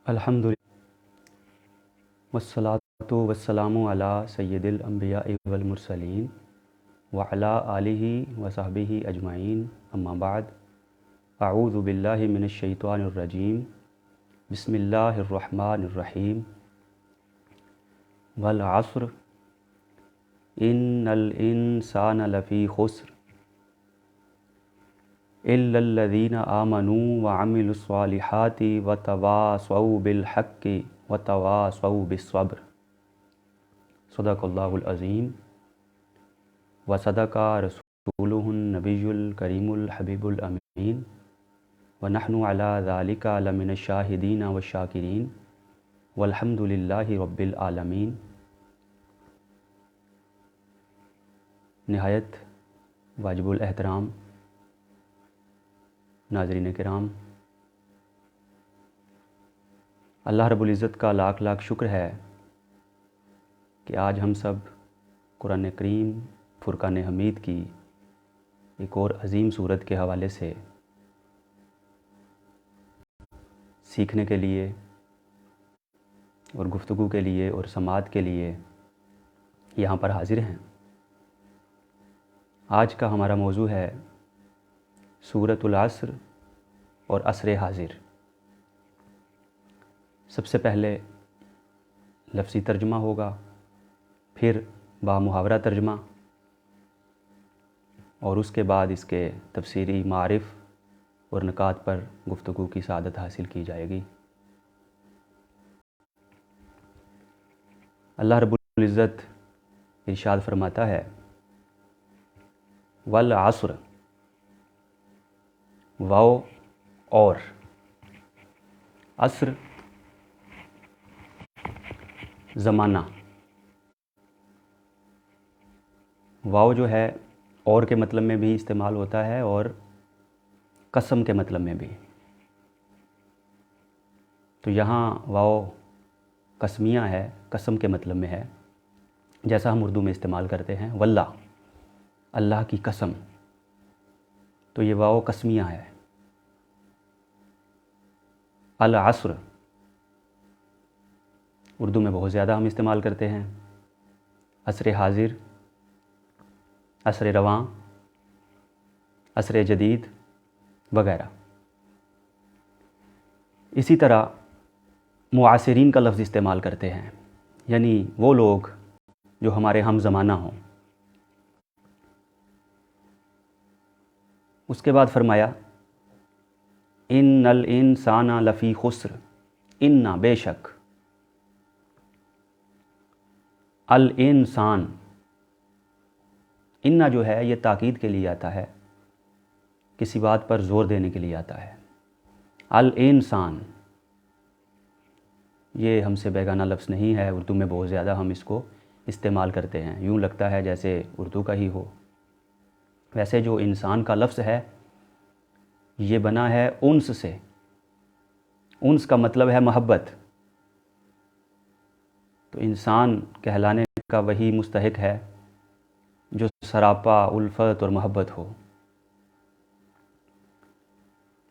الحمدللہ والصلاة والسلام علی سید الانبیاء والمرسلین وعلی آلہ وصحبہ اجمعین، اما بعد، اعوذ باللہ من الشیطان الرجیم، بسم اللہ الرحمن الرحیم۔ والعصر ان الانسان لفی خسر الا الذین آمنوا وعملوا الصالحات وتواصوا بالحق وتواصوا بالصبر۔ صدق اللہ العظیم وصدق رسولہ النبی الکریم الحبیب الامین ونحن علی ذلک لمن الشاہدین والشاکرین والحمد للہ رب العالمین۔ نہایت واجب الاحترام ناظرین کرام، اللہ رب العزت کا لاکھ لاکھ شکر ہے کہ آج ہم سب قرآن کریم فرقان حمید کی ایک اور عظیم سورت کے حوالے سے سیکھنے کے لیے اور گفتگو کے لیے اور سماعت کے لیے یہاں پر حاضر ہیں۔ آج کا ہمارا موضوع ہے سورۃ العصر اور عصر حاضر۔ سب سے پہلے لفظی ترجمہ ہوگا، پھر بامحاورہ ترجمہ، اور اس کے بعد اس کے تفسیری معارف اور نکات پر گفتگو کی سعادت حاصل کی جائے گی۔ اللہ رب العزت ارشاد فرماتا ہے والعصر، واو اور عصر زمانہ، واو جو ہے اور کے مطلب میں بھی استعمال ہوتا ہے اور قسم کے مطلب میں بھی۔ تو یہاں واو قسمیہ ہے، قسم کے مطلب میں ہے، جیسا ہم اردو میں استعمال کرتے ہیں واللہ، اللہ کی قسم، تو یہ واو قسمیہ ہے۔ العصر اردو میں بہت زیادہ ہم استعمال کرتے ہیں، عصر حاضر، عصر رواں، عصر جدید وغیرہ۔ اسی طرح معاصرین کا لفظ استعمال کرتے ہیں، یعنی وہ لوگ جو ہمارے ہم زمانہ ہوں۔ اس کے بعد فرمایا ان الانسان لفی خسر، ان بے شک، الانسان، ان جو ہے یہ تاکید کے لیے آتا ہے، کسی بات پر زور دینے کے لیے آتا ہے۔ الانسان یہ ہم سے بیگانہ لفظ نہیں ہے، اردو میں بہت زیادہ ہم اس کو استعمال کرتے ہیں، یوں لگتا ہے جیسے اردو کا ہی ہو۔ ویسے جو انسان کا لفظ ہے یہ بنا ہے انس سے، انس کا مطلب ہے محبت، تو انسان کہلانے کا وہی مستحق ہے جو سراپا الفت اور محبت ہو۔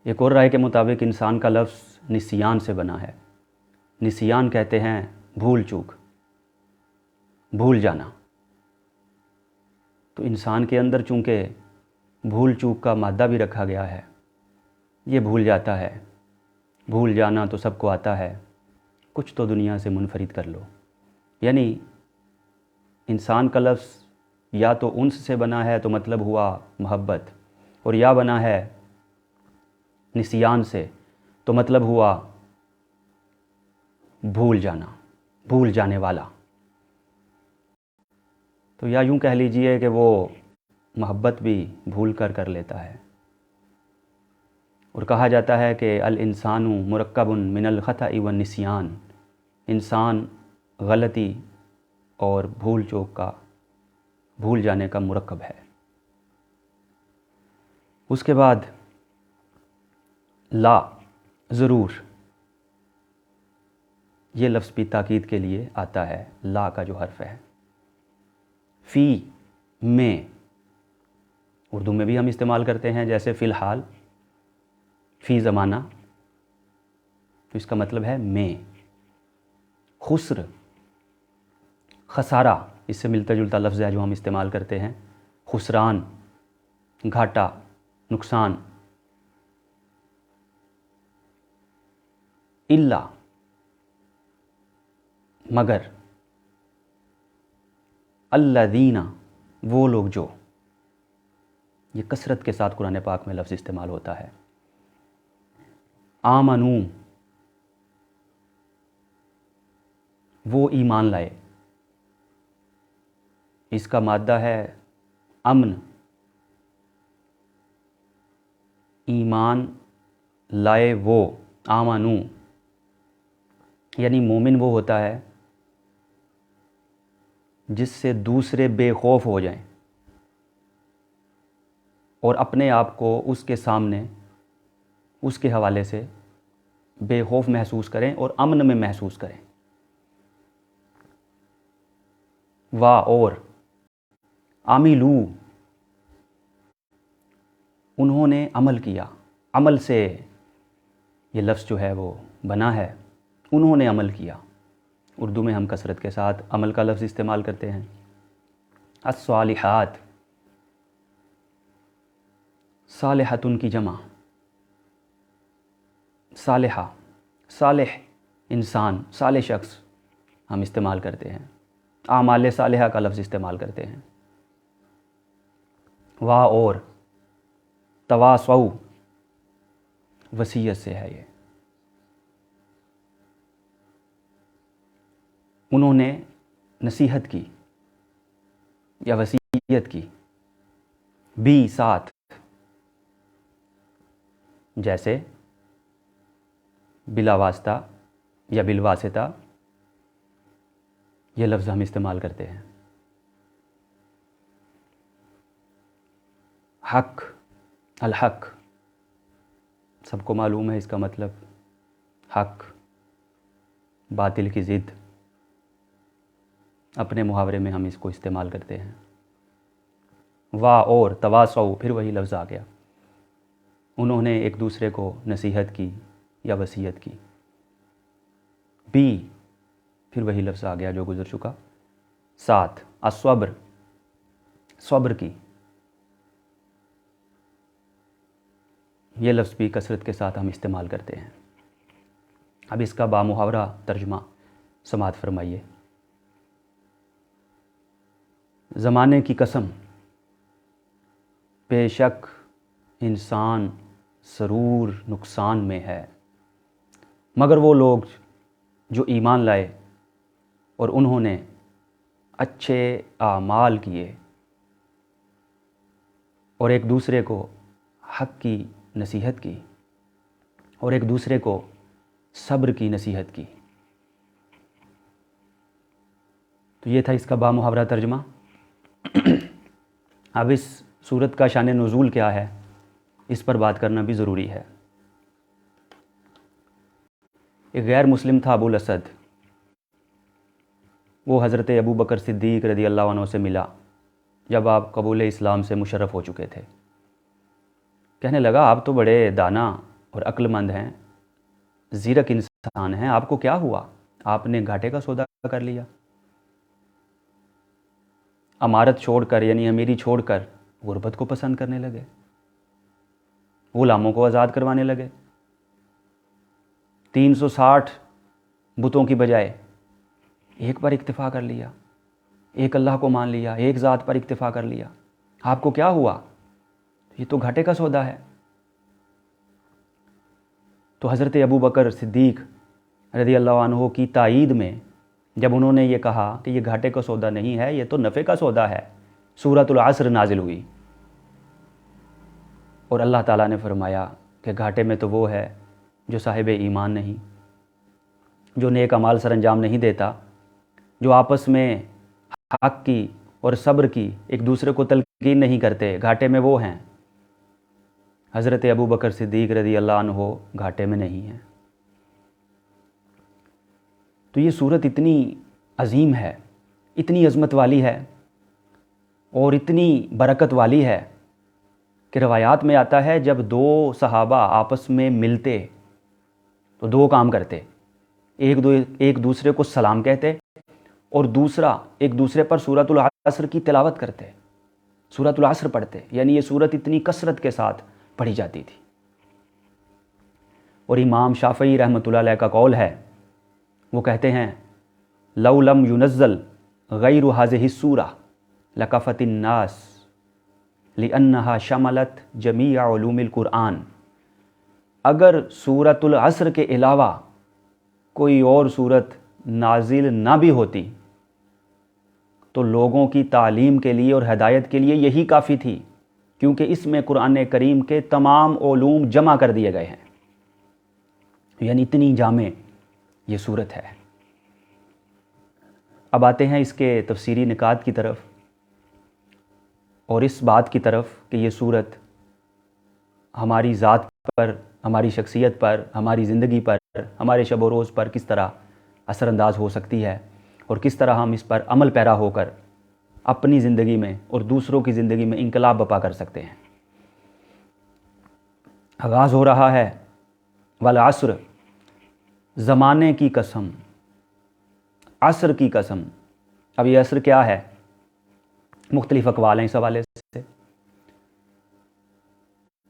ایک اور رائے کے مطابق انسان کا لفظ نسیان سے بنا ہے۔ نسیان کہتے ہیں بھول چوک، بھول جانا، تو انسان کے اندر چونکہ بھول چوک کا مادہ بھی رکھا گیا ہے، یہ بھول جاتا ہے۔ بھول جانا تو سب کو آتا ہے، کچھ تو دنیا سے منفرد کر لو، یعنی انسان کا لفظ یا تو انس سے بنا ہے تو مطلب ہوا محبت، اور یا بنا ہے نسیان سے تو مطلب ہوا بھول جانا، بھول جانے والا۔ تو یا یوں کہہ لیجئے کہ وہ محبت بھی بھول کر لیتا ہے۔ اور کہا جاتا ہے کہ الانسان مرکب من الخطأ والنسیان، انسان غلطی اور بھول چوک کا، بھول جانے کا مرکب ہے۔ اس کے بعد لا، ضرور، یہ لفظ بھی تاکید کے لیے آتا ہے، لا کا جو حرف ہے۔ فی، میں، اردو میں بھی ہم استعمال کرتے ہیں، جیسے فی الحال، فی زمانہ، تو اس کا مطلب ہے میں. خسر خسارہ اس سے ملتا جلتا لفظ ہے جو ہم استعمال کرتے ہیں. خسران گھاٹا نقصان. الا مگر. الذین وہ لوگ جو. یہ کثرت کے ساتھ قرآن پاک میں لفظ استعمال ہوتا ہے. آمنو وہ ایمان لائے. اس کا مادہ ہے امن. ایمان لائے وہ. آمنو یعنی مومن وہ ہوتا ہے جس سے دوسرے بے خوف ہو جائیں اور اپنے آپ کو اس کے سامنے اس کے حوالے سے بے خوف محسوس کریں اور امن میں محسوس کریں. اور عاملو انہوں نے عمل کیا. عمل سے یہ لفظ جو ہے وہ بنا ہے. انہوں نے عمل کیا. اردو میں ہم کثرت کے ساتھ عمل کا لفظ استعمال کرتے ہیں. الصالحات صالحتن کی جمع. صالحہ صالح انسان صالح شخص ہم استعمال کرتے ہیں. اعمال صالحہ کا لفظ استعمال کرتے ہیں. اور تواصو وصیت سے ہے. یہ انہوں نے نصیحت کی یا وصیت کی. بھی ساتھ جیسے بلا واسطہ یا بالواسطہ یہ لفظ ہم استعمال کرتے ہیں. حق الحق سب کو معلوم ہے اس کا مطلب. حق باطل کی ضد. اپنے محاورے میں ہم اس کو استعمال کرتے ہیں. اور تواصو پھر وہی لفظ آ گیا. انہوں نے ایک دوسرے کو نصیحت کی یا وصیت کی. بھی پھر وہی لفظ آ گیا جو گزر چکا. ساتھ الصبر صبر کی. یہ لفظ بھی کثرت کے ساتھ ہم استعمال کرتے ہیں. اب اس کا بامحاورہ ترجمہ سماعت فرمائیے. زمانے کی قسم بے شک انسان ضرور نقصان میں ہے مگر وہ لوگ جو ایمان لائے اور انہوں نے اچھے اعمال کیے اور ایک دوسرے کو حق کی نصیحت کی اور ایک دوسرے کو صبر کی نصیحت کی. تو یہ تھا اس کا بامحاورہ ترجمہ. اب اس سورت کا شان نزول کیا ہے اس پر بات کرنا بھی ضروری ہے. ایک غیر مسلم تھا ابو الاسد. وہ حضرت ابو بکر صدیق رضی اللہ عنہ سے ملا جب آپ قبول اسلام سے مشرف ہو چکے تھے. کہنے لگا آپ تو بڑے دانا اور عقل مند ہیں, زیرک انسان ہیں, آپ کو کیا ہوا؟ آپ نے گھاٹے کا سودا کر لیا. امارت چھوڑ کر یعنی امیری چھوڑ کر غربت کو پسند کرنے لگے, غلاموں کو آزاد کروانے لگے. 360 بتوں کی بجائے ایک پر اکتفا کر لیا, ایک اللہ کو مان لیا, ایک ذات پر اکتفا کر لیا. آپ کو کیا ہوا؟ یہ تو گھاٹے کا سودا ہے. تو حضرت ابو بکر صدیق رضی اللہ عنہ کی تائید میں جب انہوں نے یہ کہا کہ یہ گھاٹے کا سودا نہیں ہے, یہ تو نفع کا سودا ہے, سورۃ العصر نازل ہوئی اور اللہ تعالیٰ نے فرمایا کہ گھاٹے میں تو وہ ہے جو صاحب ایمان نہیں, جو نیک اعمال سر انجام نہیں دیتا, جو آپس میں حق کی اور صبر کی ایک دوسرے کو تلقین نہیں کرتے. گھاٹے میں وہ ہیں. حضرت ابو بکر صدیق رضی اللہ عنہ گھاٹے میں نہیں ہیں. تو یہ صورت اتنی عظیم ہے, اتنی عظمت والی ہے اور اتنی برکت والی ہے کہ روایات میں آتا ہے جب دو صحابہ آپس میں ملتے تو دو کام کرتے، ایک دوسرے کو سلام کہتے اور دوسرا ایک دوسرے پر سورۃ العصر کی تلاوت کرتے، سورۃ العصر پڑھتے، یعنی یہ سورت اتنی کثرت کے ساتھ پڑھی جاتی تھی۔ اور امام شافعی رحمۃ اللہ علیہ کا قول ہے، وہ کہتے ہیں لو لم ينزل غیر هذه السورة لکفت الناس لأنها شملت جمیع علوم القرآن۔ اگر سورۃ العصر کے علاوہ کوئی اور سورت نازل نہ بھی ہوتی تو لوگوں کی تعلیم کے لیے اور ہدایت کے لیے یہی کافی تھی، کیونکہ اس میں قرآن کریم کے تمام علوم جمع کر دیے گئے ہیں، یعنی اتنی جامع یہ سورت ہے۔ اب آتے ہیں اس کے تفسیری نکات کی طرف اور اس بات کی طرف کہ یہ سورت ہماری ذات پر، ہماری شخصیت پر، ہماری زندگی پر، ہمارے شب و روز پر کس طرح اثر انداز ہو سکتی ہے اور کس طرح ہم اس پر عمل پیرا ہو کر اپنی زندگی میں اور دوسروں کی زندگی میں انقلاب برپا کر سکتے ہیں۔ آغاز ہو رہا ہے والعصر، زمانے کی قسم، عصر کی قسم۔ اب یہ عصر کیا ہے؟ مختلف اقوال ہیں اس حوالے سے۔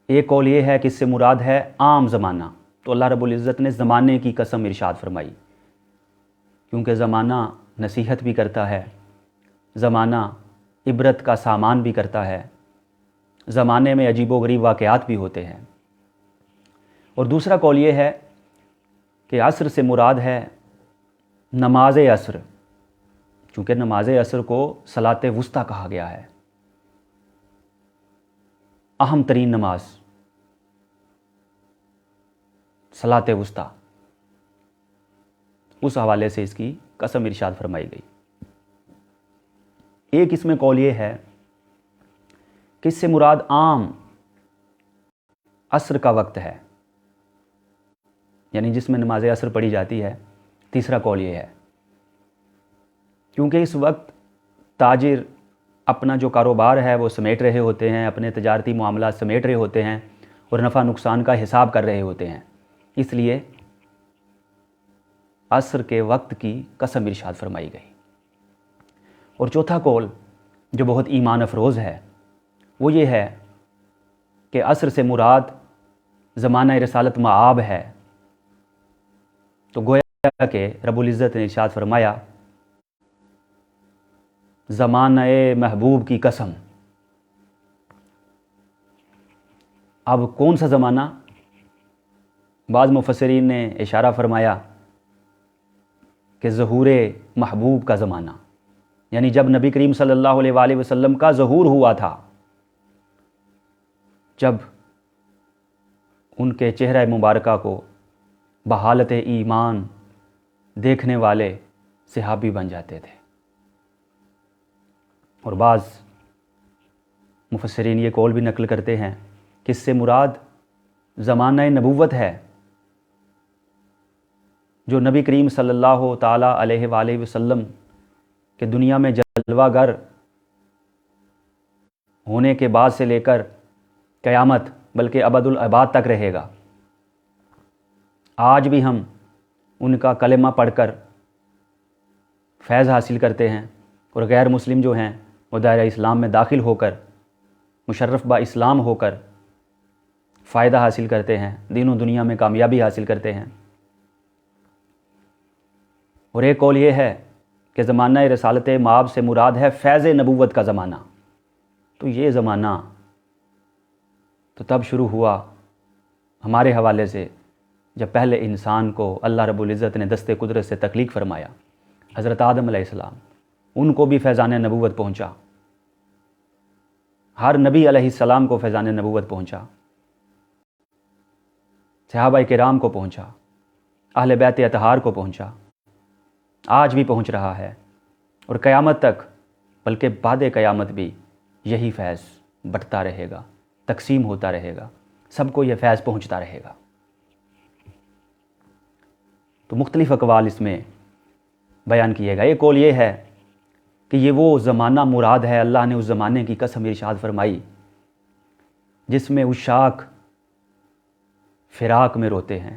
ایک قول یہ ہے کہ اس سے مراد ہے عام زمانہ، تو اللہ رب العزت نے زمانے کی قسم ارشاد فرمائی، کیونکہ زمانہ نصیحت بھی کرتا ہے، زمانہ عبرت کا سامان بھی کرتا ہے، زمانے میں عجیب و غریب واقعات بھی ہوتے ہیں۔ اور دوسرا قول یہ ہے کہ عصر سے مراد ہے نماز عصر، چونکہ نماز عصر کو صلاۃ وسطیٰ کہا گیا ہے، اہم ترین نماز صلاۃ وسطیٰ، اس حوالے سے اس کی قسم ارشاد فرمائی گئی۔ ایک اس میں قول یہ ہے کہ اس سے مراد عام عصر کا وقت ہے، یعنی جس میں نماز عصر پڑھی جاتی ہے۔ تیسرا قول یہ ہے کیونکہ اس وقت تاجر اپنا جو کاروبار ہے وہ سمیٹ رہے ہوتے ہیں، اپنے تجارتی معاملات سمیٹ رہے ہوتے ہیں اور نفع نقصان کا حساب کر رہے ہوتے ہیں، اس لیے عصر کے وقت کی قسم ارشاد فرمائی گئی۔ اور چوتھا قول جو بہت ایمان افروز ہے وہ یہ ہے کہ عصر سے مراد زمانہ رسالت مآب ہے، تو گویا کہ رب العزت نے ارشاد فرمایا زمانہ محبوب کی قسم۔ اب کون سا زمانہ؟ بعض مفسرین نے اشارہ فرمایا کہ ظہور محبوب کا زمانہ، یعنی جب نبی کریم صلی اللہ علیہ وآلہ وسلم کا ظہور ہوا تھا، جب ان کے چہرہ مبارکہ کو بحالت ایمان دیکھنے والے صحابی بن جاتے تھے۔ اور بعض مفسرین یہ قول بھی نقل کرتے ہیں کہ اس سے مراد زمانہ نبوت ہے، جو نبی کریم صلی اللہ تعالیٰ علیہ وآلہ وسلم کہ دنیا میں جلوہ گر ہونے کے بعد سے لے کر قیامت بلکہ ابد الاباد تک رہے گا۔ آج بھی ہم ان کا کلمہ پڑھ کر فیض حاصل کرتے ہیں، اور غیر مسلم جو ہیں وہ دائرہ اسلام میں داخل ہو کر مشرف با اسلام ہو کر فائدہ حاصل کرتے ہیں، دین و دنیا میں کامیابی حاصل کرتے ہیں۔ اور ایک قول یہ ہے کہ زمانہ رسالت مآب سے مراد ہے فیض نبوت کا زمانہ، تو یہ زمانہ تو تب شروع ہوا ہمارے حوالے سے جب پہلے انسان کو اللہ رب العزت نے دست قدرت سے تخلیق فرمایا، حضرت آدم علیہ السلام، ان کو بھی فیضان نبوت پہنچا، ہر نبی علیہ السلام کو فیضان نبوت پہنچا، صحابہ کرام کو پہنچا، اہل بیت اطہار کو پہنچا، آج بھی پہنچ رہا ہے، اور قیامت تک بلکہ بعد قیامت بھی یہی فیض بٹتا رہے گا، تقسیم ہوتا رہے گا، سب کو یہ فیض پہنچتا رہے گا۔ تو مختلف اقوال اس میں بیان کیے گا۔ ایک قول یہ ہے کہ یہ وہ زمانہ مراد ہے، اللہ نے اس زمانے کی قسم ارشاد فرمائی جس میں عشاق فراق میں روتے ہیں،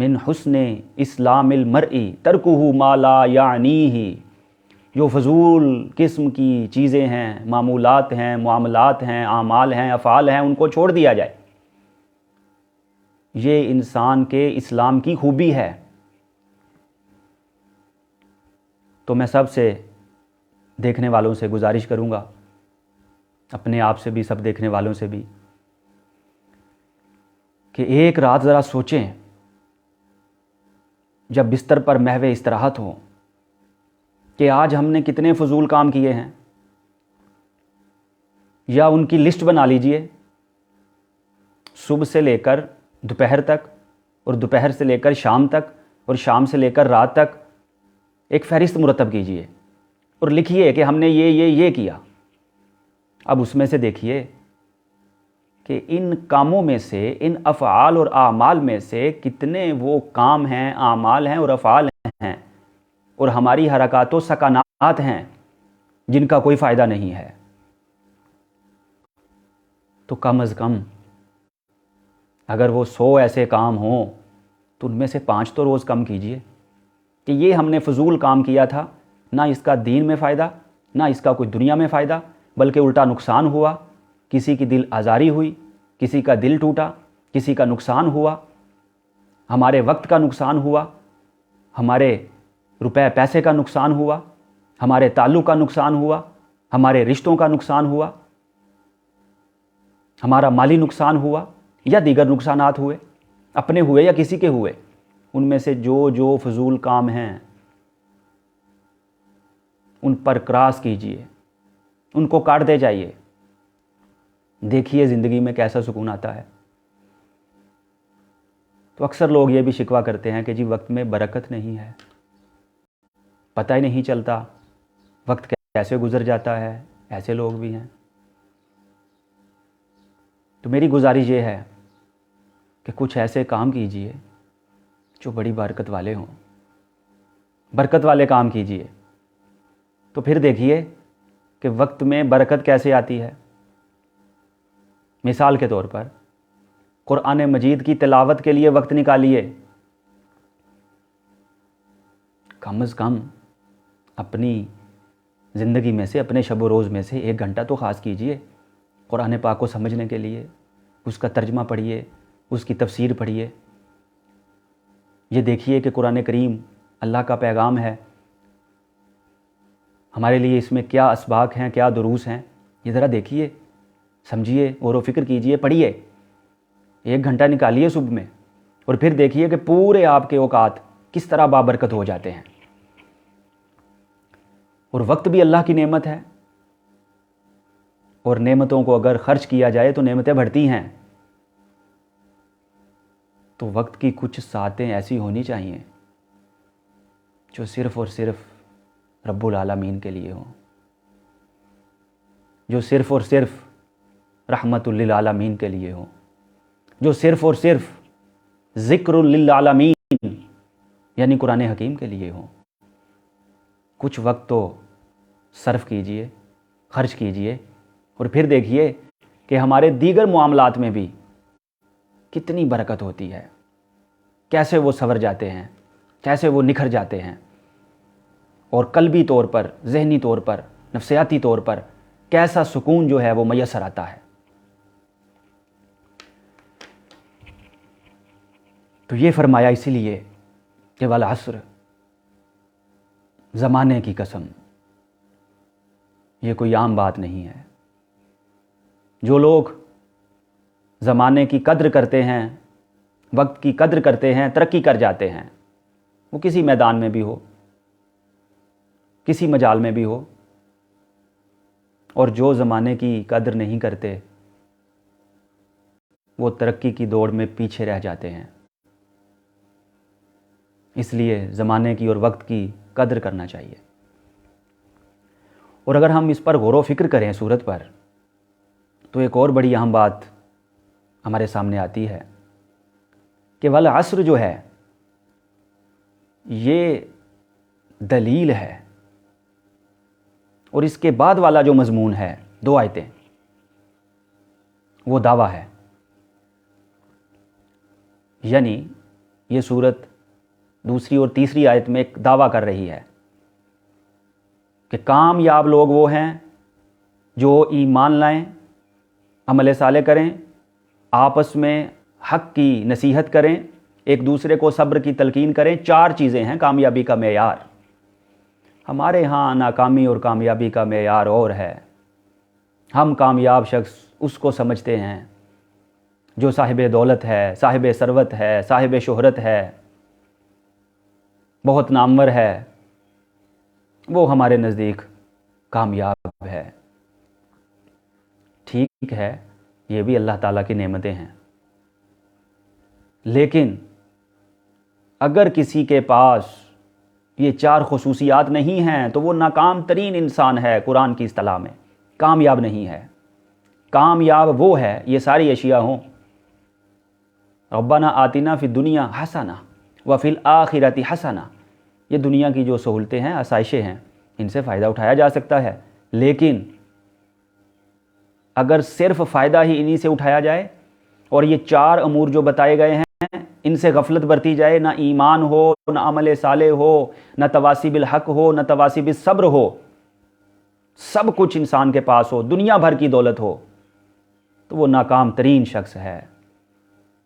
من حسن اسلام المرء ترکہ ما لا یعنیہ، جو فضول قسم کی چیزیں ہیں، معمولات ہیں، معاملات ہیں، اعمال ہیں، افعال ہیں، ان کو چھوڑ دیا جائے۔ یہ انسان کے اسلام کی خوبی ہے۔ تو میں سب سے، دیکھنے والوں سے گزارش کروں گا، اپنے آپ سے بھی، سب دیکھنے والوں سے بھی، کہ ایک رات ذرا سوچیں، جب بستر پر محو استراحت ہو، کہ آج ہم نے کتنے فضول کام کیے ہیں، یا ان کی لسٹ بنا لیجئے، صبح سے لے کر دوپہر تک، اور دوپہر سے لے کر شام تک، اور شام سے لے کر رات تک ایک فہرست مرتب کیجئے اور لکھیے کہ ہم نے یہ کیا۔ اب اس میں سے دیکھیے کہ ان کاموں میں سے، ان افعال اور اعمال میں سے کتنے وہ کام ہیں، اعمال ہیں اور افعال ہیں اور ہماری حرکات و سکنات ہیں جن کا کوئی فائدہ نہیں ہے۔ تو کم از کم اگر وہ 100 ایسے کام ہوں تو ان میں سے 5 تو روز کم کیجئے، کہ یہ ہم نے فضول کام کیا تھا، نہ اس کا دین میں فائدہ، نہ اس کا کوئی دنیا میں فائدہ، بلکہ الٹا نقصان ہوا، کسی کی دل آزاری ہوئی، کسی کا دل ٹوٹا، کسی کا نقصان ہوا، ہمارے وقت کا نقصان ہوا، ہمارے روپے پیسے کا نقصان ہوا، ہمارے تعلق کا نقصان ہوا، ہمارے رشتوں کا نقصان ہوا، ہمارا مالی نقصان ہوا، یا دیگر نقصانات ہوئے، اپنے ہوئے یا کسی کے ہوئے۔ ان میں سے جو فضول کام ہیں ان پر کراس کیجئے، ان کو کاٹ دے جائیے، دیکھیے زندگی میں کیسا سکون آتا ہے۔ تو اکثر لوگ یہ بھی شکوہ کرتے ہیں کہ جی وقت میں برکت نہیں ہے، پتہ ہی نہیں چلتا وقت کیسے گزر جاتا ہے، ایسے لوگ بھی ہیں۔ تو میری گزارش یہ ہے کہ کچھ ایسے کام کیجئے جو بڑی برکت والے ہوں، برکت والے کام کیجئے، تو پھر دیکھیے کہ وقت میں برکت کیسے آتی ہے۔ مثال کے طور پر قرآن مجید کی تلاوت کے لیے وقت نکالیے، کم از کم اپنی زندگی میں سے، اپنے شب و روز میں سے 1 گھنٹہ تو خاص کیجئے قرآن پاک کو سمجھنے کے لیے، اس کا ترجمہ پڑھیے، اس کی تفسیر پڑھیے، یہ دیکھیے کہ قرآن کریم اللہ کا پیغام ہے، ہمارے لیے اس میں کیا اسباق ہیں، کیا دروس ہیں، یہ ذرا دیکھیے، سمجھیے، غور و فکر کیجئے، پڑھیے، 1 گھنٹہ نکالیے صبح میں، اور پھر دیکھیے کہ پورے آپ کے اوقات کس طرح بابرکت ہو جاتے ہیں۔ اور وقت بھی اللہ کی نعمت ہے، اور نعمتوں کو اگر خرچ کیا جائے تو نعمتیں بڑھتی ہیں۔ تو وقت کی کچھ ساعتیں ایسی ہونی چاہیے جو صرف اور صرف رب العالمین کے لیے ہوں، جو صرف اور صرف رحمت للعالمین کے لیے ہوں، جو صرف اور صرف ذکر للعالمین یعنی قرآن حکیم کے لیے ہوں۔ کچھ وقت تو صرف کیجئے، خرچ کیجئے، اور پھر دیکھیے کہ ہمارے دیگر معاملات میں بھی کتنی برکت ہوتی ہے، کیسے وہ سنور جاتے ہیں، کیسے وہ نکھر جاتے ہیں، اور قلبی طور پر، ذہنی طور پر، نفسیاتی طور پر کیسا سکون جو ہے وہ میسر آتا ہے۔ تو یہ فرمایا اسی لیے کہ والعصر، زمانے کی قسم، یہ کوئی عام بات نہیں ہے۔ جو لوگ زمانے کی قدر کرتے ہیں، وقت کی قدر کرتے ہیں، ترقی کر جاتے ہیں، وہ کسی میدان میں بھی ہو، کسی مجال میں بھی ہو، اور جو زمانے کی قدر نہیں کرتے وہ ترقی کی دوڑ میں پیچھے رہ جاتے ہیں۔ اس لیے زمانے کی اور وقت کی قدر کرنا چاہیے۔ اور اگر ہم اس پر غور و فکر کریں صورت پر، تو ایک اور بڑی اہم بات ہمارے سامنے آتی ہے کہ والعصر جو ہے یہ دلیل ہے، اور اس کے بعد والا جو مضمون ہے 2 آیتیں، وہ دعویٰ ہے۔ یعنی یہ صورت دوسری اور تیسری آیت میں ایک دعویٰ کر رہی ہے کہ کامیاب لوگ وہ ہیں جو ایمان لائیں، عمل صالح کریں، آپس میں حق کی نصیحت کریں، ایک دوسرے کو صبر کی تلقین کریں۔ 4 چیزیں ہیں کامیابی کا معیار۔ ہمارے ہاں ناکامی اور کامیابی کا معیار اور ہے۔ ہم کامیاب شخص اس کو سمجھتے ہیں جو صاحب دولت ہے، صاحب ثروت ہے، صاحب شہرت ہے، بہت نامور ہے، وہ ہمارے نزدیک کامیاب ہے۔ ٹھیک ہے، یہ بھی اللہ تعالیٰ کی نعمتیں ہیں، لیکن اگر کسی کے پاس یہ 4 خصوصیات نہیں ہیں تو وہ ناکام ترین انسان ہے۔ قرآن کی اصطلاح میں کامیاب نہیں ہے۔ کامیاب وہ ہے یہ ساری اشیاء ہوں، ربنا آتنا فی الدنیا حسنہ وفی الآخرۃ حسنہ، یہ دنیا کی جو سہولتیں ہیں، آسائشیں ہیں، ان سے فائدہ اٹھایا جا سکتا ہے، لیکن اگر صرف فائدہ ہی انہی سے اٹھایا جائے اور یہ 4 امور جو بتائے گئے ہیں ان سے غفلت برتی جائے، نہ ایمان ہو، نہ عمل صالح ہو، نہ تواصی بالحق ہو، نہ تواصی بالصبر ہو، سب کچھ انسان کے پاس ہو، دنیا بھر کی دولت ہو، تو وہ ناکام ترین شخص ہے۔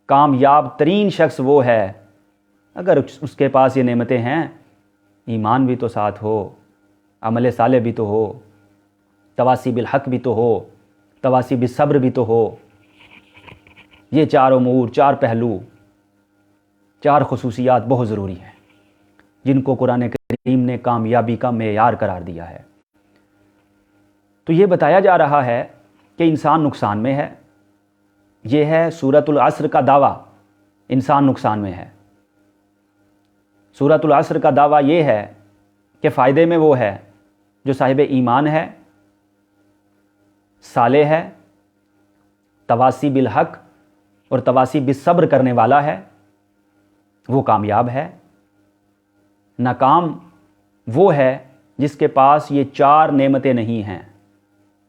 کامیاب ترین شخص وہ ہے اگر اس کے پاس یہ نعمتیں ہیں، ایمان بھی تو ساتھ ہو، عمل صالح بھی تو ہو، تواصی بالحق بھی تو ہو، تواصی بالصبر بھی تو ہو۔ یہ 4 امور، 4 پہلو، 4 خصوصیات بہت ضروری ہیں جن کو قرآن کریم نے کامیابی کا معیار قرار دیا ہے۔ تو یہ بتایا جا رہا ہے کہ انسان نقصان میں ہے۔ یہ ہے سورۃ العصر کا دعویٰ، انسان نقصان میں ہے۔ سورۃ العصر کا دعویٰ یہ ہے کہ فائدے میں وہ ہے جو صاحب ایمان ہے، صالح ہے، تواصی بالحق اور تواصی بالصبر کرنے والا ہے، وہ کامیاب ہے۔ ناکام وہ ہے جس کے پاس یہ 4 نعمتیں نہیں ہیں،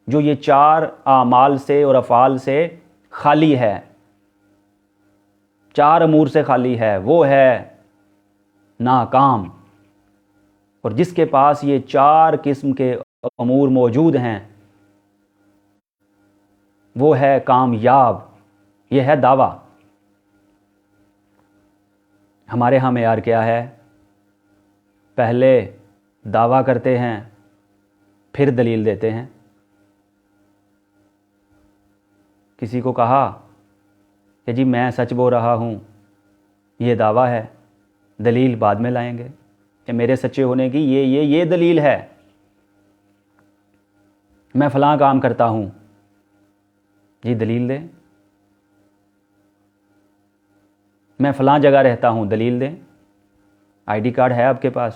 جو یہ 4 اعمال سے اور افعال سے خالی ہے، 4 امور سے خالی ہے، وہ ہے ناکام۔ اور جس کے پاس یہ 4 قسم کے امور موجود ہیں وہ ہے کامیاب۔ یہ ہے دعویٰ۔ ہمارے ہاں معیار کیا ہے؟ پہلے دعویٰ کرتے ہیں، پھر دلیل دیتے ہیں۔ کسی کو کہا کہ جی میں سچ بول رہا ہوں، یہ دعویٰ ہے، دلیل بعد میں لائیں گے کہ میرے سچے ہونے کی یہ دلیل ہے، میں فلاں کام کرتا ہوں، جی دلیل دیں، میں فلاں جگہ رہتا ہوں، دلیل دیں، آئی ڈی کارڈ ہے آپ کے پاس،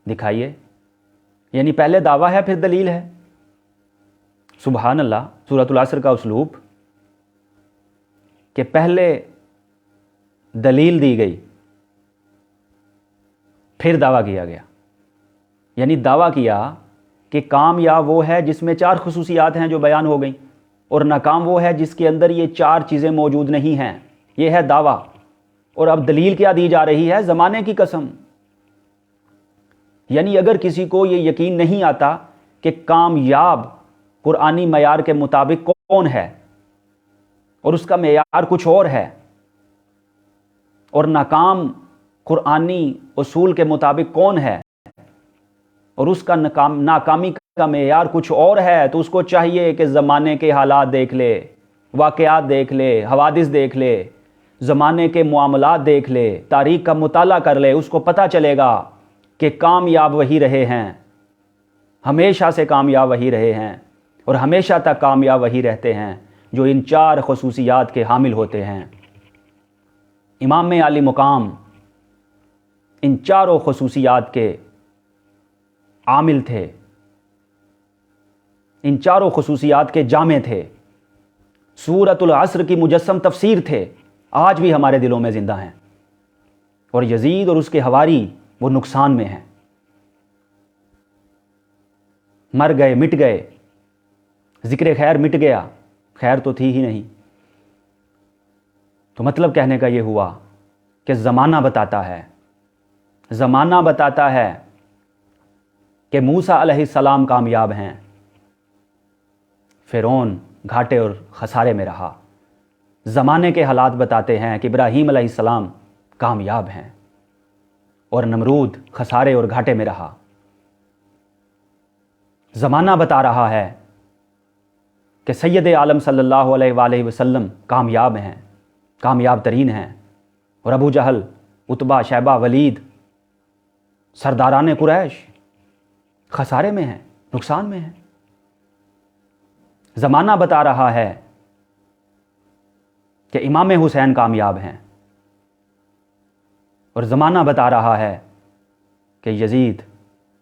دکھائیے۔ یعنی پہلے دعویٰ ہے پھر دلیل ہے۔ سبحان اللہ، سورۃ العصر کا اسلوب کہ پہلے دلیل دی گئی پھر دعویٰ کیا گیا۔ یعنی دعویٰ کیا کہ کامیاب وہ ہے جس میں 4 خصوصیات ہیں جو بیان ہو گئیں، اور ناکام وہ ہے جس کے اندر یہ 4 چیزیں موجود نہیں ہیں۔ یہ ہے دعویٰ۔ اور اب دلیل کیا دی جا رہی ہے؟ زمانے کی قسم۔ یعنی اگر کسی کو یہ یقین نہیں آتا کہ کامیاب قرآنی معیار کے مطابق کون ہے اور اس کا معیار کچھ اور ہے، اور ناکام قرآنی اصول کے مطابق کون ہے اور اس کا ناکامی کا معیار کچھ اور ہے، تو اس کو چاہیے کہ زمانے کے حالات دیکھ لے، واقعات دیکھ لے، حوادث دیکھ لے، زمانے کے معاملات دیکھ لے، تاریخ کا مطالعہ کر لے، اس کو پتہ چلے گا کہ کامیاب وہی رہے ہیں، ہمیشہ سے کامیاب وہی رہے ہیں، اور ہمیشہ تک کامیاب وہی رہتے ہیں جو ان 4 خصوصیات کے حامل ہوتے ہیں۔ امام عالی مقام ان 4 خصوصیات کے عامل تھے، ان 4 خصوصیات کے جامع تھے، سورۃ العصر کی مجسم تفسیر تھے، آج بھی ہمارے دلوں میں زندہ ہیں، اور یزید اور اس کے حواری وہ نقصان میں ہیں، مر گئے، مٹ گئے، ذکر خیر مٹ گیا، خیر تو تھی ہی نہیں۔ تو مطلب کہنے کا یہ ہوا کہ زمانہ بتاتا ہے کہ موسیٰ علیہ السلام کامیاب ہیں، فرعون گھاٹے اور خسارے میں رہا۔ زمانے کے حالات بتاتے ہیں کہ ابراہیم علیہ السلام کامیاب ہیں اور نمرود خسارے اور گھاٹے میں رہا۔ زمانہ بتا رہا ہے کہ سید عالم صلی اللہ علیہ وآلہ وسلم کامیاب ہیں، کامیاب ترین ہیں، اور ابو جہل، عتبہ، شیبہ، ولید، سرداران قریش خسارے میں ہیں، نقصان میں ہیں۔ زمانہ بتا رہا ہے کہ امام حسین کامیاب ہیں، اور زمانہ بتا رہا ہے کہ یزید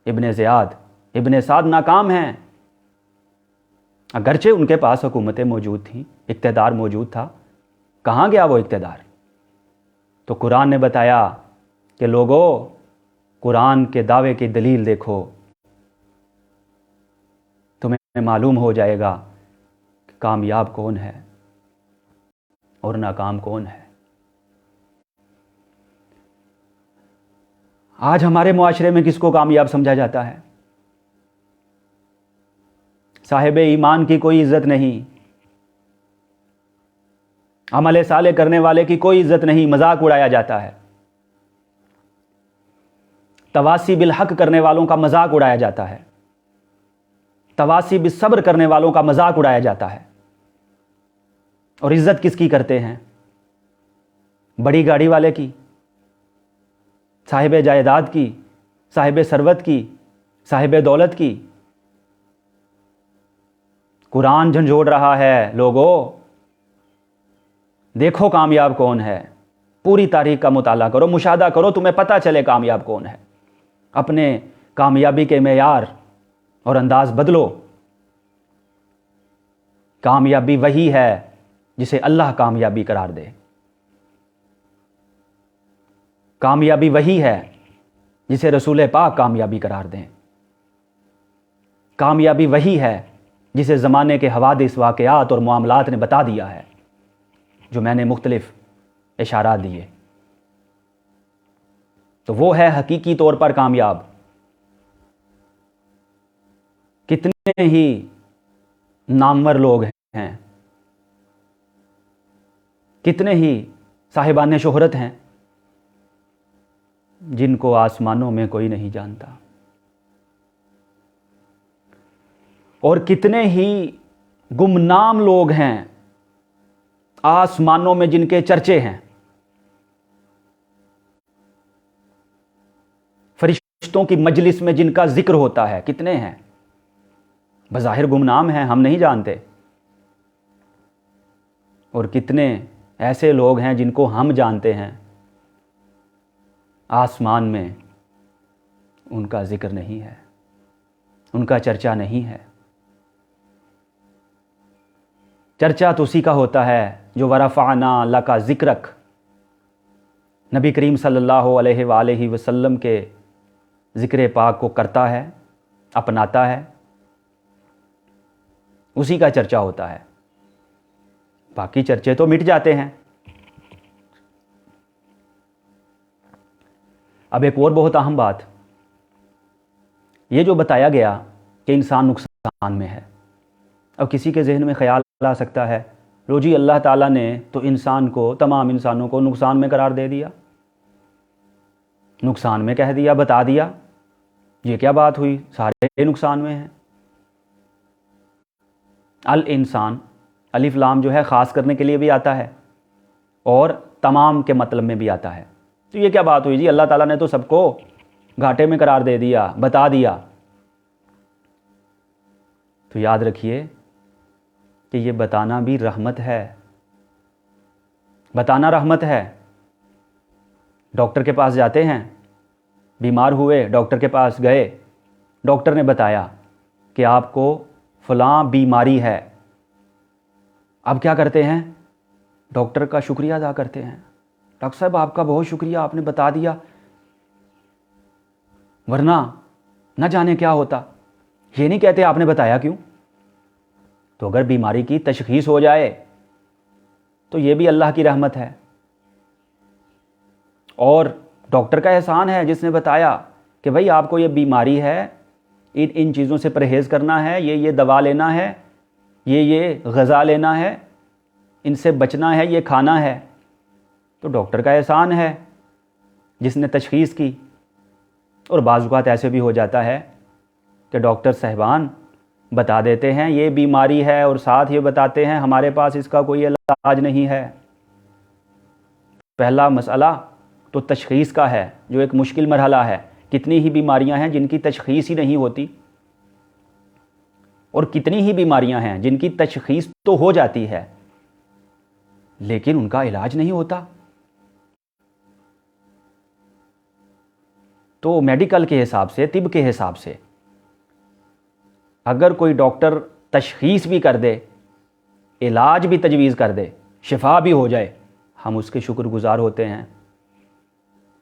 ابن زیاد ابن سعد ناکام ہیں، اگرچہ ان کے پاس حکومتیں موجود تھیں، اقتدار موجود تھا، کہاں گیا وہ اقتدار؟ تو قرآن نے بتایا کہ لوگو قرآن کے دعوے کی دلیل دیکھو، تمہیں معلوم ہو جائے گا کہ کامیاب کون ہے اور ناکام کون ہے۔ آج ہمارے معاشرے میں کس کو کامیاب سمجھا جاتا ہے؟ صاحب ایمان کی کوئی عزت نہیں، عمل صالح کرنے والے کی کوئی عزت نہیں، مذاق اڑایا جاتا ہے۔ تواصی بالحق کرنے والوں کا مذاق اڑایا جاتا ہے، تواصی بالصبر کرنے والوں کا مذاق اڑایا جاتا ہے۔ اور عزت کس کی کرتے ہیں؟ بڑی گاڑی والے کی، صاحب جائیداد کی، صاحب ثروت کی، صاحب دولت کی۔ قرآن جھنجھوڑ رہا ہے، لوگو دیکھو کامیاب کون ہے، پوری تاریخ کا مطالعہ کرو، مشاہدہ کرو، تمہیں پتہ چلے کامیاب کون ہے۔ اپنے کامیابی کے معیار اور انداز بدلو۔ کامیابی وہی ہے جسے اللہ کامیابی قرار دے، کامیابی وہی ہے جسے رسول پاک کامیابی قرار دیں، کامیابی وہی ہے جسے زمانے کے حوادث، واقعات اور معاملات نے بتا دیا ہے، جو میں نے مختلف اشارات دیے۔ تو وہ ہے حقیقی طور پر کامیاب۔ کتنے ہی نامور لوگ ہیں، کتنے ہی صاحبان شہرت ہیں جن کو آسمانوں میں کوئی نہیں جانتا، اور کتنے ہی گمنام لوگ ہیں آسمانوں میں جن کے چرچے ہیں، فرشتوں کی مجلس میں جن کا ذکر ہوتا ہے، کتنے ہیں؟ بظاہر گمنام ہیں، ہم نہیں جانتے، اور کتنے ایسے لوگ ہیں جن کو ہم جانتے ہیں، آسمان میں ان کا ذکر نہیں ہے، ان کا چرچا نہیں ہے۔ چرچا تو اسی کا ہوتا ہے جو ورفعنا لک ذکرک، نبی کریم صلی اللہ علیہ وآلہ وسلم کے ذکر پاک کو کرتا ہے، اپناتا ہے، اسی کا چرچا ہوتا ہے۔ باقی چرچے تو مٹ جاتے ہیں۔ اب ایک اور بہت اہم بات، یہ جو بتایا گیا کہ انسان نقصان میں ہے، اب کسی کے ذہن میں خیال آ سکتا ہے، لو جی اللہ تعالیٰ نے تو انسان کو، تمام انسانوں کو نقصان میں قرار دے دیا، نقصان میں کہہ دیا، بتا دیا، یہ کیا بات ہوئی، سارے نقصان میں ہیں۔ الانسان، الف لام جو ہے خاص کرنے کے لیے بھی آتا ہے اور تمام کے مطلب میں بھی آتا ہے۔ تو یہ کیا بات ہوئی جی، اللہ تعالیٰ نے تو سب کو گھاٹے میں قرار دے دیا، بتا دیا۔ تو یاد رکھیے کہ یہ بتانا بھی رحمت ہے، بتانا رحمت ہے۔ ڈاکٹر کے پاس جاتے ہیں، بیمار ہوئے، ڈاکٹر کے پاس گئے، ڈاکٹر نے بتایا کہ آپ کو فلاں بیماری ہے، اب کیا کرتے ہیں؟ ڈاکٹر کا شکریہ ادا کرتے ہیں، ڈاکٹر صاحب آپ کا بہت شکریہ، آپ نے بتا دیا، ورنہ نہ جانے کیا ہوتا۔ یہ نہیں کہتے آپ نے بتایا کیوں؟ تو اگر بیماری کی تشخیص ہو جائے تو یہ بھی اللہ کی رحمت ہے۔ اور ڈاکٹر کا احسان ہے جس نے بتایا کہ بھائی آپ کو یہ بیماری ہے، ان چیزوں سے پرہیز کرنا ہے، یہ دوا لینا ہے، یہ غذا لینا ہے، ان سے بچنا ہے، یہ کھانا ہے۔ تو ڈاکٹر کا احسان ہے جس نے تشخیص کی۔ اور بعض اوقات ایسے بھی ہو جاتا ہے کہ ڈاکٹر صاحبان بتا دیتے ہیں یہ بیماری ہے اور ساتھ یہ بتاتے ہیں ہمارے پاس اس کا کوئی علاج نہیں ہے۔ پہلا مسئلہ تو تشخیص کا ہے، جو ایک مشکل مرحلہ ہے۔ کتنی ہی بیماریاں ہیں جن کی تشخیص ہی نہیں ہوتی، اور کتنی ہی بیماریاں ہیں جن کی تشخیص تو ہو جاتی ہے لیکن ان کا علاج نہیں ہوتا۔ تو میڈیکل کے حساب سے، طب کے حساب سے، اگر کوئی ڈاکٹر تشخیص بھی کر دے، علاج بھی تجویز کر دے، شفا بھی ہو جائے، ہم اس کے شکر گزار ہوتے ہیں،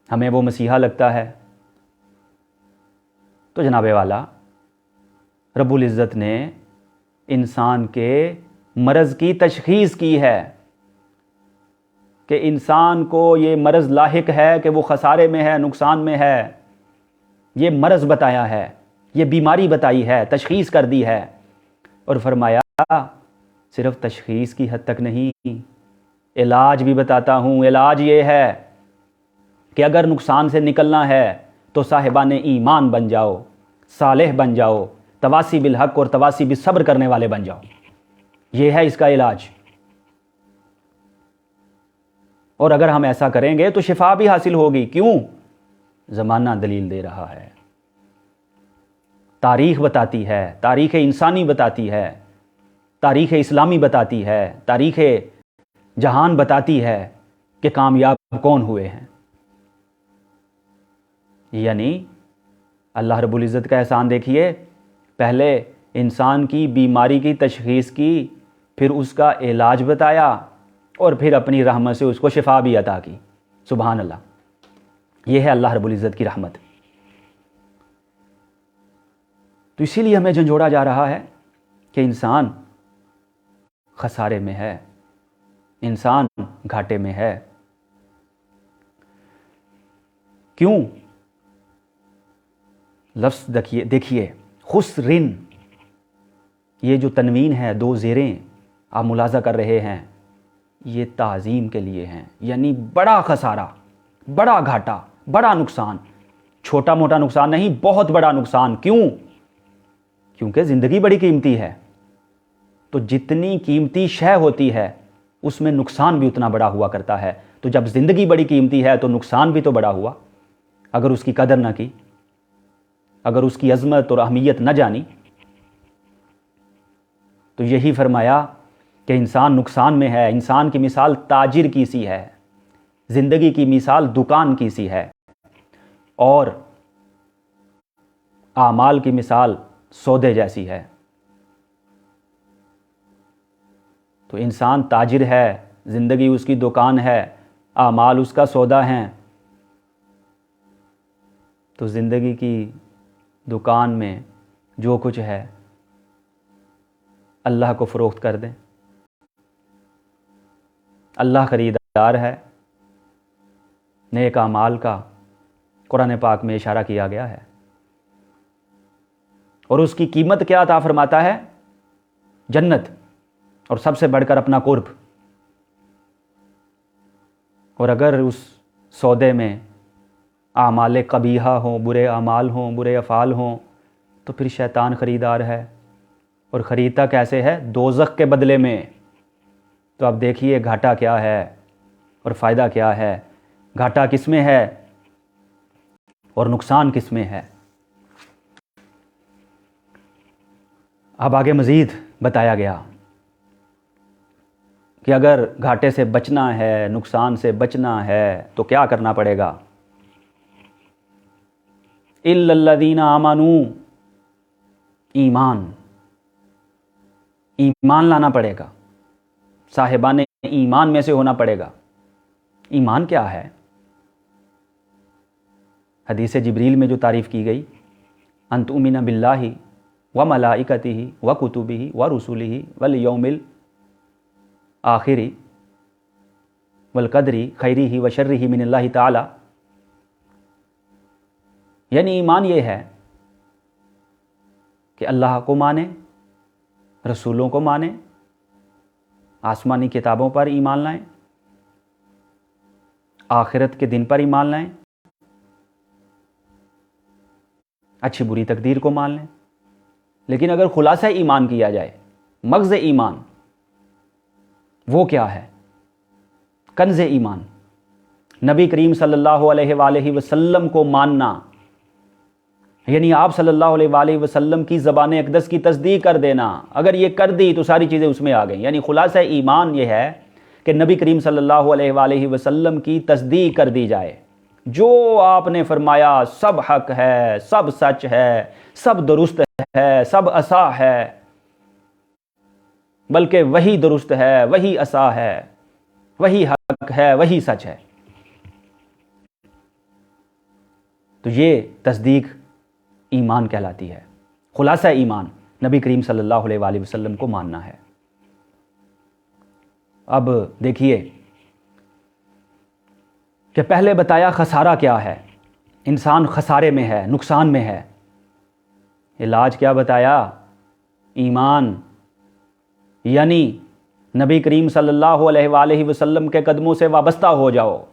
ہمیں وہ مسیحا لگتا ہے۔ تو جناب والا، رب العزت نے انسان کے مرض کی تشخیص کی ہے کہ انسان کو یہ مرض لاحق ہے، کہ وہ خسارے میں ہے، نقصان میں ہے۔ یہ مرض بتایا ہے، یہ بیماری بتائی ہے، تشخیص کر دی ہے، اور فرمایا صرف تشخیص کی حد تک نہیں، علاج بھی بتاتا ہوں۔ علاج یہ ہے کہ اگر نقصان سے نکلنا ہے تو صاحبان ایمان بن جاؤ، صالح بن جاؤ، تواسی بالحق اور تواسی بالصبر کرنے والے بن جاؤ۔ یہ ہے اس کا علاج۔ اور اگر ہم ایسا کریں گے تو شفا بھی حاصل ہوگی۔ کیوں؟ زمانہ دلیل دے رہا ہے، تاریخ بتاتی ہے، تاریخ انسانی بتاتی ہے، تاریخ اسلامی بتاتی ہے، تاریخ جہان بتاتی ہے کہ کامیاب کون ہوئے ہیں۔ یعنی اللہ رب العزت کا احسان دیکھیے، پہلے انسان کی بیماری کی تشخیص کی، پھر اس کا علاج بتایا، اور پھر اپنی رحمت سے اس کو شفا بھی عطا کی۔ سبحان اللہ، یہ ہے اللہ رب العزت کی رحمت۔ تو اسی لیے ہمیں جھنجھوڑا جا رہا ہے کہ انسان خسارے میں ہے، انسان گھاٹے میں ہے۔ کیوں؟ لفظ دیکھیے خسرن، یہ جو تنوین ہے، دو زیریں آپ ملاحظہ کر رہے ہیں، یہ تعظیم کے لیے ہیں، یعنی بڑا خسارہ، بڑا گھاٹا، بڑا نقصان، چھوٹا موٹا نقصان نہیں، بہت بڑا نقصان۔ کیوں؟ کیونکہ زندگی بڑی قیمتی ہے، تو جتنی قیمتی شے ہوتی ہے اس میں نقصان بھی اتنا بڑا ہوا کرتا ہے۔ تو جب زندگی بڑی قیمتی ہے تو نقصان بھی تو بڑا ہوا۔ اگر اس کی قدر نہ کی، اگر اس کی عظمت اور اہمیت نہ جانی، تو یہی فرمایا کہ انسان نقصان میں ہے۔ انسان کی مثال تاجر کی سی ہے، زندگی کی مثال دکان کی سی ہے، اور اعمال کی مثال سودے جیسی ہے۔ تو انسان تاجر ہے، زندگی اس کی دکان ہے، اعمال اس کا سودا ہیں۔ تو زندگی کی دکان میں جو کچھ ہے اللہ کو فروخت کر دیں۔ اللہ خریدار ہے۔ نیک اعمال کا قرآن پاک میں اشارہ کیا گیا ہے، اور اس کی قیمت کیا عطا فرماتا ہے؟ جنت، اور سب سے بڑھ کر اپنا قرب۔ اور اگر اس سودے میں اعمال قبیحہ ہوں، برے اعمال ہوں، برے افعال ہوں، تو پھر شیطان خریدار ہے، اور خریدتا کیسے ہے؟ دوزخ کے بدلے میں۔ تو اب دیکھیے گھاٹا کیا ہے اور فائدہ کیا ہے، گھاٹا کس میں ہے اور نقصان کس میں ہے۔ اب آگے مزید بتایا گیا کہ اگر گھاٹے سے بچنا ہے، نقصان سے بچنا ہے، تو کیا کرنا پڑے گا؟ اِلَّا الَّذِينَ آمَنُوا، ایمان لانا پڑے گا، صاحبان ایمان میں سے ہونا پڑے گا۔ ایمان کیا ہے؟ حدیث جبریل میں جو تعریف کی گئی، ان تؤمن باللہ وملائکتہ وکتبہ ورسلہ والیوم الآخر والقدر خیرہ وشرہ من اللہ تعالی یعنی ایمان یہ ہے کہ اللہ کو مانے، رسولوں کو مانے، آسمانی کتابوں پر ایمان لائیں، آخرت کے دن پر ایمان لائیں، اچھی بری تقدیر کو مان لیں۔ لیکن اگر خلاصہ ایمان کیا جائے، مغز ایمان وہ کیا ہے؟ کنز ایمان نبی کریم صلی اللہ علیہ وآلہ وسلم کو ماننا، یعنی آپ صلی اللہ علیہ وآلہ وسلم کی زبان اقدس کی تصدیق کر دینا۔ اگر یہ کر دی تو ساری چیزیں اس میں آ گئیں۔ یعنی خلاصہ ایمان یہ ہے کہ نبی کریم صلی اللہ علیہ وآلہ وسلم کی تصدیق کر دی جائے، جو آپ نے فرمایا سب حق ہے، سب سچ ہے، سب درست ہے، سب اصح ہے، بلکہ وہی درست ہے، وہی اصح ہے، وہی حق ہے، وہی سچ ہے۔ تو یہ تصدیق ایمان کہلاتی ہے۔ خلاصہ ایمان نبی کریم صلی اللہ علیہ وآلہ وسلم کو ماننا ہے۔ اب دیکھیے کہ پہلے بتایا خسارہ کیا ہے، انسان خسارے میں ہے، نقصان میں ہے۔ علاج کیا بتایا؟ ایمان، یعنی نبی کریم صلی اللہ علیہ وآلہ وسلم کے قدموں سے وابستہ ہو جاؤ،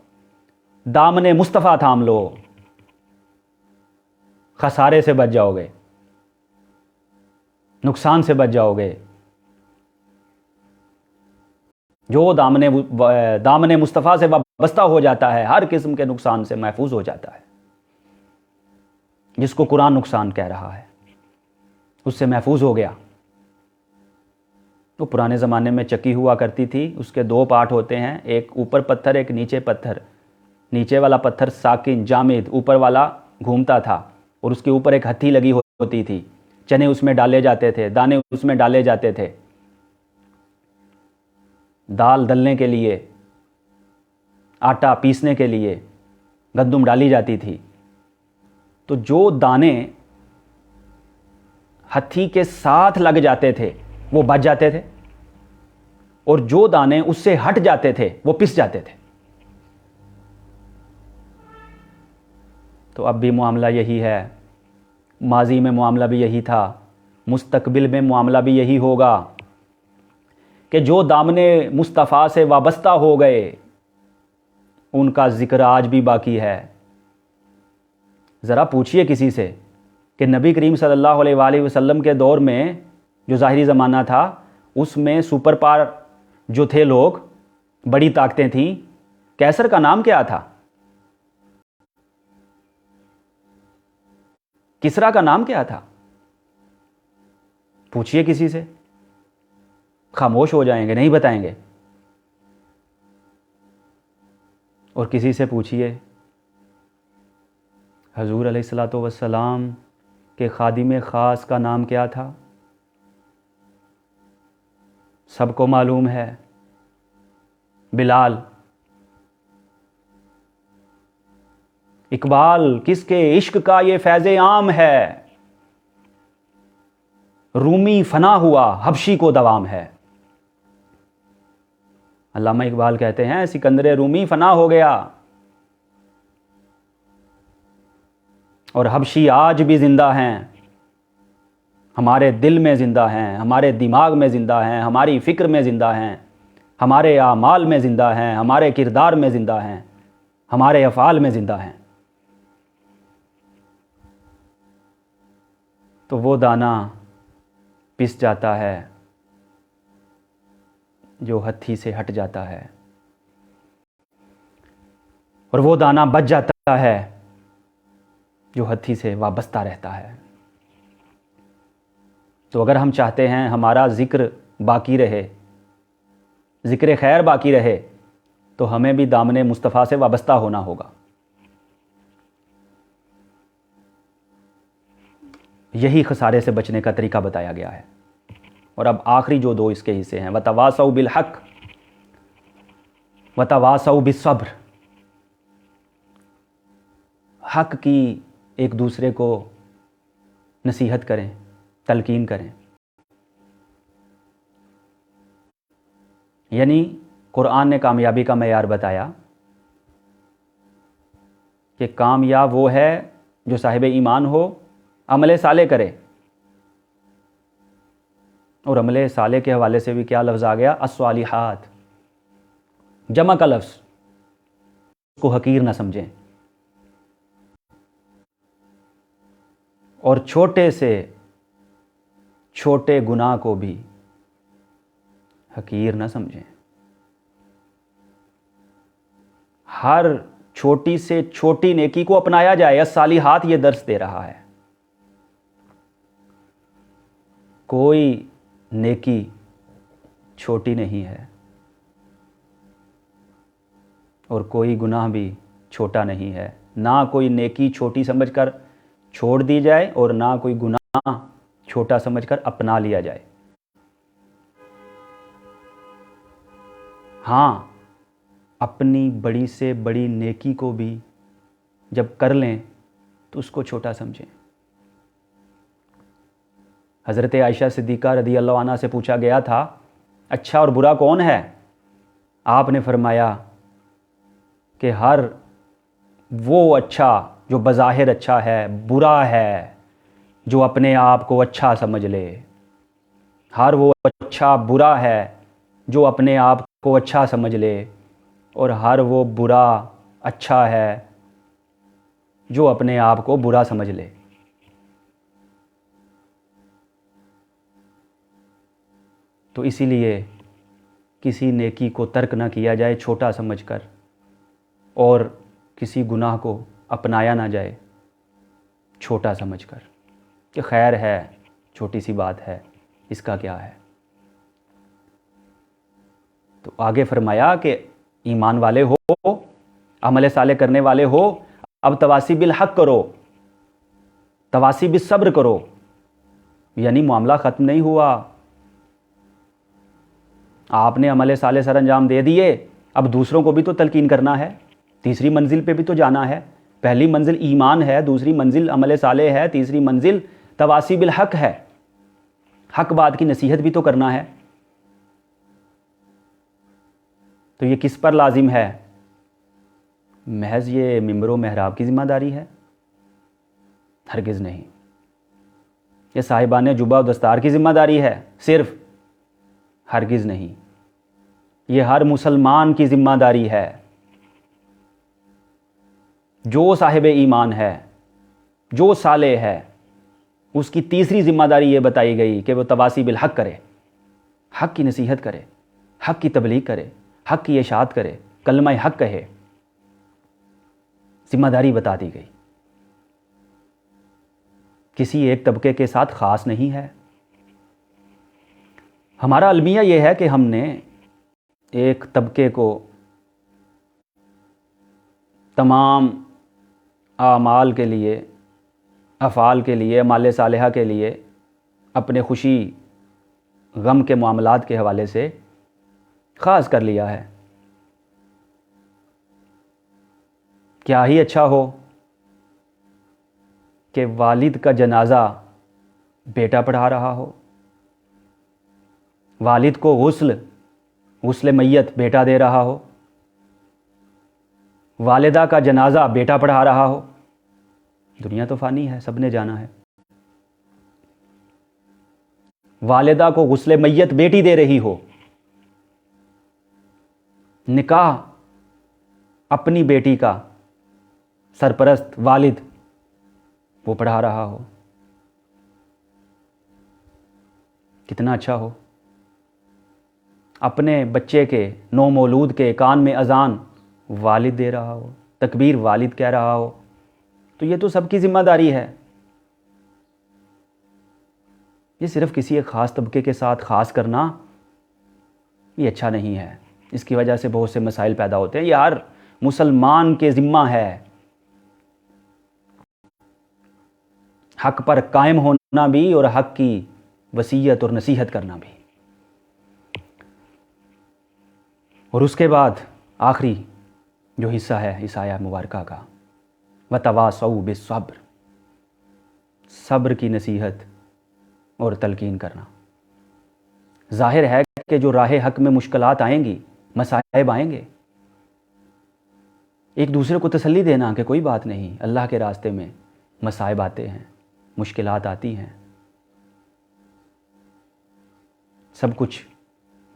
دامن مصطفیٰ تھام لو، خسارے سے بچ جاؤ گے، نقصان سے بچ جاؤ گے۔ جو دامن مصطفیٰ سے وابستہ ہو جاتا ہے ہر قسم کے نقصان سے محفوظ ہو جاتا ہے، جس کو قرآن نقصان کہہ رہا ہے، اس سے محفوظ ہو گیا۔ وہ پرانے زمانے میں چکی ہوا کرتی تھی، اس کے دو پارٹ ہوتے ہیں، ایک اوپر پتھر، ایک نیچے پتھر۔ نیچے والا پتھر ساکن جامد، اوپر والا گھومتا تھا، اور اس کے اوپر ایک ہتھی لگی ہوتی تھی، چنے اس میں ڈالے جاتے تھے، دانے اس میں ڈالے جاتے تھے، دال دلنے کے لیے، آٹا پیسنے کے لیے گندم ڈالی جاتی تھی۔ تو جو دانے ہتھی کے ساتھ لگ جاتے تھے وہ بچ جاتے تھے، اور جو دانے اس سے ہٹ جاتے تھے وہ پس جاتے تھے۔ تو اب بھی معاملہ یہی ہے، ماضی میں معاملہ بھی یہی تھا، مستقبل میں معاملہ بھی یہی ہوگا کہ جو دامن مصطفیٰ سے وابستہ ہو گئے ان کا ذکر آج بھی باقی ہے۔ ذرا پوچھئے کسی سے کہ نبی کریم صلی اللہ علیہ وآلہ وسلم کے دور میں جو ظاہری زمانہ تھا، اس میں سپر پاور جو تھے لوگ، بڑی طاقتیں تھیں، کیسر کا نام کیا تھا؟ کسرا کا نام کیا تھا؟ پوچھئے کسی سے، خاموش ہو جائیں گے، نہیں بتائیں گے۔ اور کسی سے پوچھئے حضور علیہ الصلوۃ والسلام کے خادم خاص کا نام کیا تھا؟ سب کو معلوم ہے، بلال۔ اقبال، کس کے عشق کا یہ فیض عام ہے، رومی فنا ہوا حبشی کو دوام ہے۔ علامہ اقبال کہتے ہیں سکندر رومی فنا ہو گیا اور حبشی آج بھی زندہ ہیں، ہمارے دل میں زندہ ہیں، ہمارے دماغ میں زندہ ہیں، ہماری فکر میں زندہ ہیں، ہمارے اعمال میں زندہ ہیں، ہمارے کردار میں زندہ ہیں، ہمارے افعال میں زندہ ہیں۔ تو وہ دانہ پس جاتا ہے جو ہتھی سے ہٹ جاتا ہے، اور وہ دانہ بچ جاتا ہے جو ہتھی سے وابستہ رہتا ہے۔ تو اگر ہم چاہتے ہیں ہمارا ذکر باقی رہے، ذکر خیر باقی رہے، تو ہمیں بھی دامن مصطفیٰ سے وابستہ ہونا ہوگا۔ یہی خسارے سے بچنے کا طریقہ بتایا گیا ہے۔ اور اب آخری جو دو اس کے حصے ہیں، وَتَوَاصَوْا بِالْحَقِّ وَتَوَاصَوْا بِالصَّبْرِ، حق کی ایک دوسرے کو نصیحت کریں، تلقین کریں۔ یعنی قرآن نے کامیابی کا معیار بتایا کہ کامیاب وہ ہے جو صاحب ایمان ہو عمل صالح کرے. اور عمل صالح کے حوالے سے بھی کیا لفظ آ گیا؟ الصالحات، جمع کا لفظ. اس کو حقیر نہ سمجھیں اور چھوٹے سے چھوٹے گناہ کو بھی حقیر نہ سمجھیں. ہر چھوٹی سے چھوٹی نیکی کو اپنایا جائے. الصالحات یہ درس دے رہا ہے. کوئی نیکی چھوٹی نہیں ہے اور کوئی گناہ بھی چھوٹا نہیں ہے. نہ کوئی نیکی چھوٹی سمجھ کر چھوڑ دی جائے اور نہ کوئی گناہ چھوٹا سمجھ کر اپنا لیا جائے. ہاں، اپنی بڑی سے بڑی نیکی کو بھی جب کر لیں تو اس کو چھوٹا سمجھیں. حضرت عائشہ صدیقہ رضی اللہ عنہ سے پوچھا گیا تھا اچھا اور برا کون ہے؟ آپ نے فرمایا کہ ہر وہ اچھا جو بظاہر اچھا ہے برا ہے جو اپنے آپ کو اچھا سمجھ لے. ہر وہ اچھا برا ہے جو اپنے آپ کو اچھا سمجھ لے اور ہر وہ برا اچھا ہے جو اپنے آپ کو برا سمجھ لے. تو اسی لیے کسی نیکی کو ترک نہ کیا جائے چھوٹا سمجھ کر اور کسی گناہ کو اپنایا نہ جائے چھوٹا سمجھ کر کہ خیر ہے، چھوٹی سی بات ہے، اس کا کیا ہے. تو آگے فرمایا کہ ایمان والے ہو، عمل صالح کرنے والے ہو، اب تواسی بالحق کرو، تواسی بالصبر کرو. یعنی معاملہ ختم نہیں ہوا. آپ نے عمل صالح سر انجام دے دیے، اب دوسروں کو بھی تو تلقین کرنا ہے، تیسری منزل پہ بھی تو جانا ہے. پہلی منزل ایمان ہے، دوسری منزل عمل صالح ہے، تیسری منزل تواسی بالحق ہے. حق بات کی نصیحت بھی تو کرنا ہے. تو یہ کس پر لازم ہے؟ محض یہ ممبر و محراب کی ذمہ داری ہے؟ ہرگز نہیں. یہ صاحبان جبہ و دستار کی ذمہ داری ہے صرف؟ ہرگز نہیں. یہ ہر مسلمان کی ذمہ داری ہے. جو صاحب ایمان ہے، جو صالح ہے، اس کی تیسری ذمہ داری یہ بتائی گئی کہ وہ تواسی بالحق کرے، حق کی نصیحت کرے، حق کی تبلیغ کرے، حق کی اشاعت کرے، کلمہ حق کہے. ذمہ داری بتا دی گئی. کسی ایک طبقے کے ساتھ خاص نہیں ہے. ہمارا المیہ یہ ہے کہ ہم نے ایک طبقے کو تمام اعمال کے لیے، افعال کے لیے، اعمال صالحہ کے لیے، اپنے خوشی غم کے معاملات کے حوالے سے خاص کر لیا ہے. کیا ہی اچھا ہو کہ والد کا جنازہ بیٹا پڑھا رہا ہو، والد کو غسل میت بیٹا دے رہا ہو، والدہ کا جنازہ بیٹا پڑھا رہا ہو. دنیا تو فانی ہے، سب نے جانا ہے. والدہ کو غسل میت بیٹی دے رہی ہو، نکاح اپنی بیٹی کا سرپرست والد وہ پڑھا رہا ہو. کتنا اچھا ہو. اپنے بچے کے نو مولود کے کان میں اذان والد دے رہا ہو، تکبیر والد کہہ رہا ہو. تو یہ تو سب کی ذمہ داری ہے. یہ صرف کسی ایک خاص طبقے کے ساتھ خاص کرنا یہ اچھا نہیں ہے. اس کی وجہ سے بہت سے مسائل پیدا ہوتے ہیں. یہ ہر مسلمان کے ذمہ ہے حق پر قائم ہونا بھی اور حق کی وصیت اور نصیحت کرنا بھی. اور اس کے بعد آخری جو حصہ ہے اس آیہ مبارکہ کا، وَتَوَاصَوْا بِالصَّبْرِ، صبر کی نصیحت اور تلقین کرنا. ظاہر ہے کہ جو راہ حق میں مشکلات آئیں گی، مصائب آئیں گے، ایک دوسرے کو تسلی دینا کہ کوئی بات نہیں، اللہ کے راستے میں مصائب آتے ہیں، مشکلات آتی ہیں، سب کچھ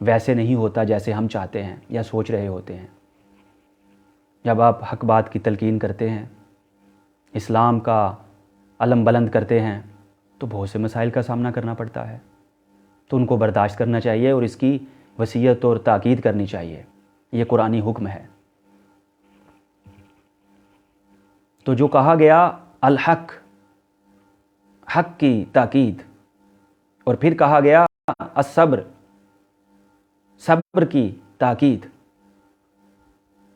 ویسے نہیں ہوتا جیسے ہم چاہتے ہیں یا سوچ رہے ہوتے ہیں۔ جب آپ حق بات کی تلقین کرتے ہیں، اسلام کا علم بلند کرتے ہیں، تو بہت سے مسائل کا سامنا کرنا پڑتا ہے، تو ان کو برداشت کرنا چاہیے اور اس کی وصیت اور تاکید کرنی چاہیے۔ یہ قرآنی حکم ہے۔ تو جو کہا گیا الحق، حق کی تاکید، اور پھر کہا گیا الصبر، صبر کی تاکید،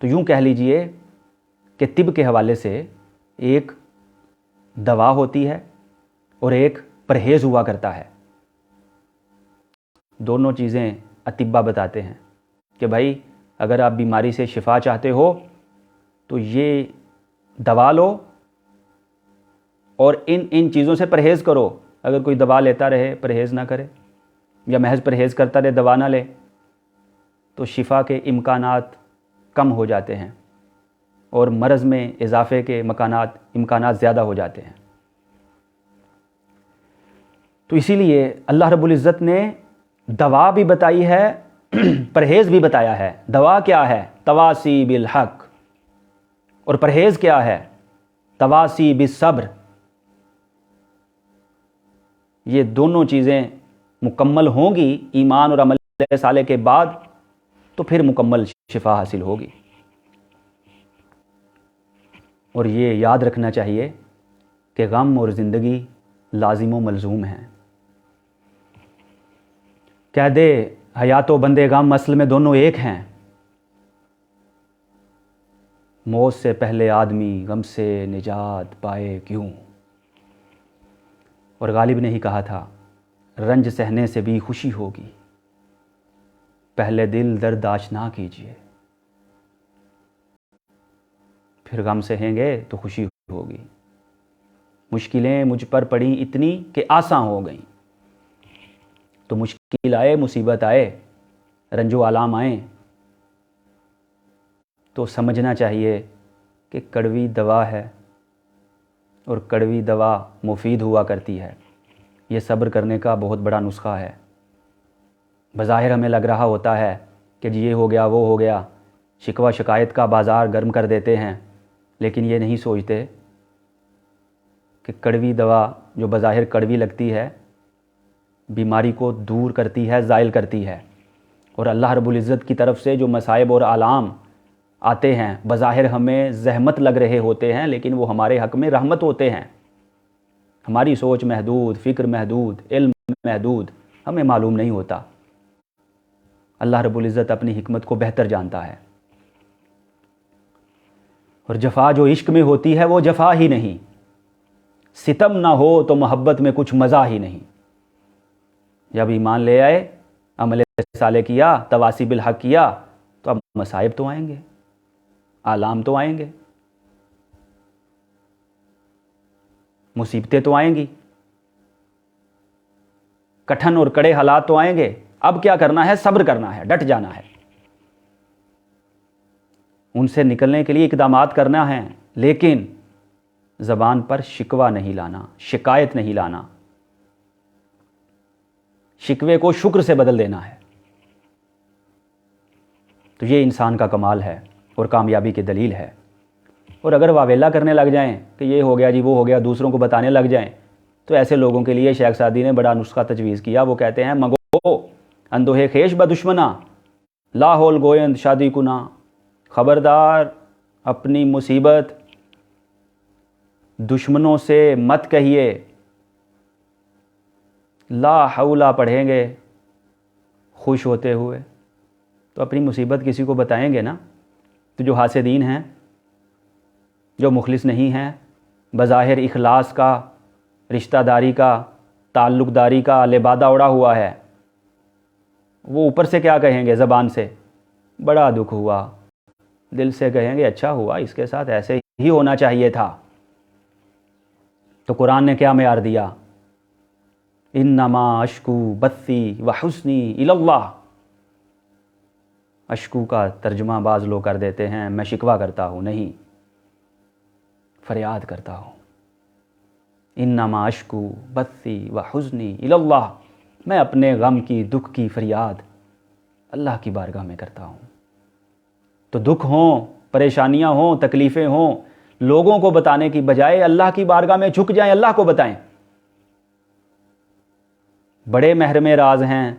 تو یوں کہہ لیجئے کہ طب کے حوالے سے ایک دوا ہوتی ہے اور ایک پرہیز ہوا کرتا ہے۔ دونوں چیزیں اطباء بتاتے ہیں کہ بھائی اگر آپ بیماری سے شفا چاہتے ہو تو یہ دوا لو اور ان چیزوں سے پرہیز کرو۔ اگر کوئی دوا لیتا رہے، پرہیز نہ کرے، یا محض پرہیز کرتا رہے، دوا نہ لے، تو شفا کے امکانات کم ہو جاتے ہیں اور مرض میں اضافے کے امکانات زیادہ ہو جاتے ہیں۔ تو اسی لیے اللہ رب العزت نے دوا بھی بتائی ہے، پرہیز بھی بتایا ہے۔ دوا کیا ہے؟ تواسی بالحق، اور پرہیز کیا ہے؟ تواسی بالصبر۔ یہ دونوں چیزیں مکمل ہوں گی ایمان اور عمل صالح کے بعد، تو پھر مکمل شفا حاصل ہوگی۔ اور یہ یاد رکھنا چاہیے کہ غم اور زندگی لازم و ملزوم ہیں۔ کہہ دے حیات و بندے غم اصل میں دونوں ایک ہیں، موت سے پہلے آدمی غم سے نجات پائے کیوں۔ اور غالب نے ہی کہا تھا رنج سہنے سے بھی خوشی ہوگی، پہلے دل درد آشنا کیجیے، پھر غم سہیں گے تو خوشی ہوگی۔ مشکلیں مجھ پر پڑیں اتنی کہ آساں ہو گئیں، تو مشکل آئے، مصیبت آئے، رنج و آلام آئیں، تو سمجھنا چاہیے کہ کڑوی دوا ہے، اور کڑوی دوا مفید ہوا کرتی ہے۔ یہ صبر کرنے کا بہت بڑا نسخہ ہے۔ بظاہر ہمیں لگ رہا ہوتا ہے کہ جی یہ ہو گیا، وہ ہو گیا، شکوہ شکایت کا بازار گرم کر دیتے ہیں، لیکن یہ نہیں سوچتے کہ کڑوی دوا جو بظاہر کڑوی لگتی ہے، بیماری کو دور کرتی ہے، زائل کرتی ہے۔ اور اللہ رب العزت کی طرف سے جو مصائب اور آلام آتے ہیں، بظاہر ہمیں زحمت لگ رہے ہوتے ہیں، لیکن وہ ہمارے حق میں رحمت ہوتے ہیں۔ ہماری سوچ محدود، فکر محدود، علم محدود، ہمیں معلوم نہیں ہوتا۔ اللہ رب العزت اپنی حکمت کو بہتر جانتا ہے۔ اور جفا جو عشق میں ہوتی ہے وہ جفا ہی نہیں، ستم نہ ہو تو محبت میں کچھ مزہ ہی نہیں۔ جب ایمان لے آئے، عمل صالح کیا، تواسی بالحق کیا، تو اب مصائب تو آئیں گے، آلام تو آئیں گے، مصیبتیں تو آئیں گی، کٹھن اور کڑے حالات تو آئیں گے۔ اب کیا کرنا ہے؟ صبر کرنا ہے، ڈٹ جانا ہے، ان سے نکلنے کے لیے اقدامات کرنا ہے، لیکن زبان پر شکوہ نہیں لانا، شکایت نہیں لانا، شکوے کو شکر سے بدل دینا ہے۔ تو یہ انسان کا کمال ہے اور کامیابی کی دلیل ہے۔ اور اگر واویلا کرنے لگ جائیں کہ یہ ہو گیا جی وہ ہو گیا، دوسروں کو بتانے لگ جائیں، تو ایسے لوگوں کے لیے شیخ سعدی نے بڑا نسخہ تجویز کیا۔ وہ کہتے ہیں مگو اندوہ خیش بدشمنا، لا ہول گویند شادی کنا، خبردار اپنی مصیبت دشمنوں سے مت کہیے۔ لا حولا پڑھیں گے خوش ہوتے ہوئے، تو اپنی مصیبت کسی کو بتائیں گے نا۔ تو جو حاسدین ہیں، جو مخلص نہیں ہیں، بظاہر اخلاص کا، رشتہ داری کا، تعلق داری کا لبادہ اڑا ہوا ہے، وہ اوپر سے کیا کہیں گے؟ زبان سے بڑا دکھ ہوا، دل سے کہیں گے اچھا ہوا، اس کے ساتھ ایسے ہی ہونا چاہیے تھا۔ تو قرآن نے کیا معیار دیا؟ انما اشکو بثی وحزنی الی اللہ۔ اشکو کا ترجمہ بعض لوگ کر دیتے ہیں میں شکوہ کرتا ہوں، نہیں، فریاد کرتا ہوں، انما اشکو بثی و حزنی الی اللہ، میں اپنے غم کی، دکھ کی فریاد اللہ کی بارگاہ میں کرتا ہوں۔ تو دکھ ہوں، پریشانیاں ہوں، تکلیفیں ہوں، لوگوں کو بتانے کی بجائے اللہ کی بارگاہ میں جھک جائیں، اللہ کو بتائیں۔ بڑے محرم راز ہیں،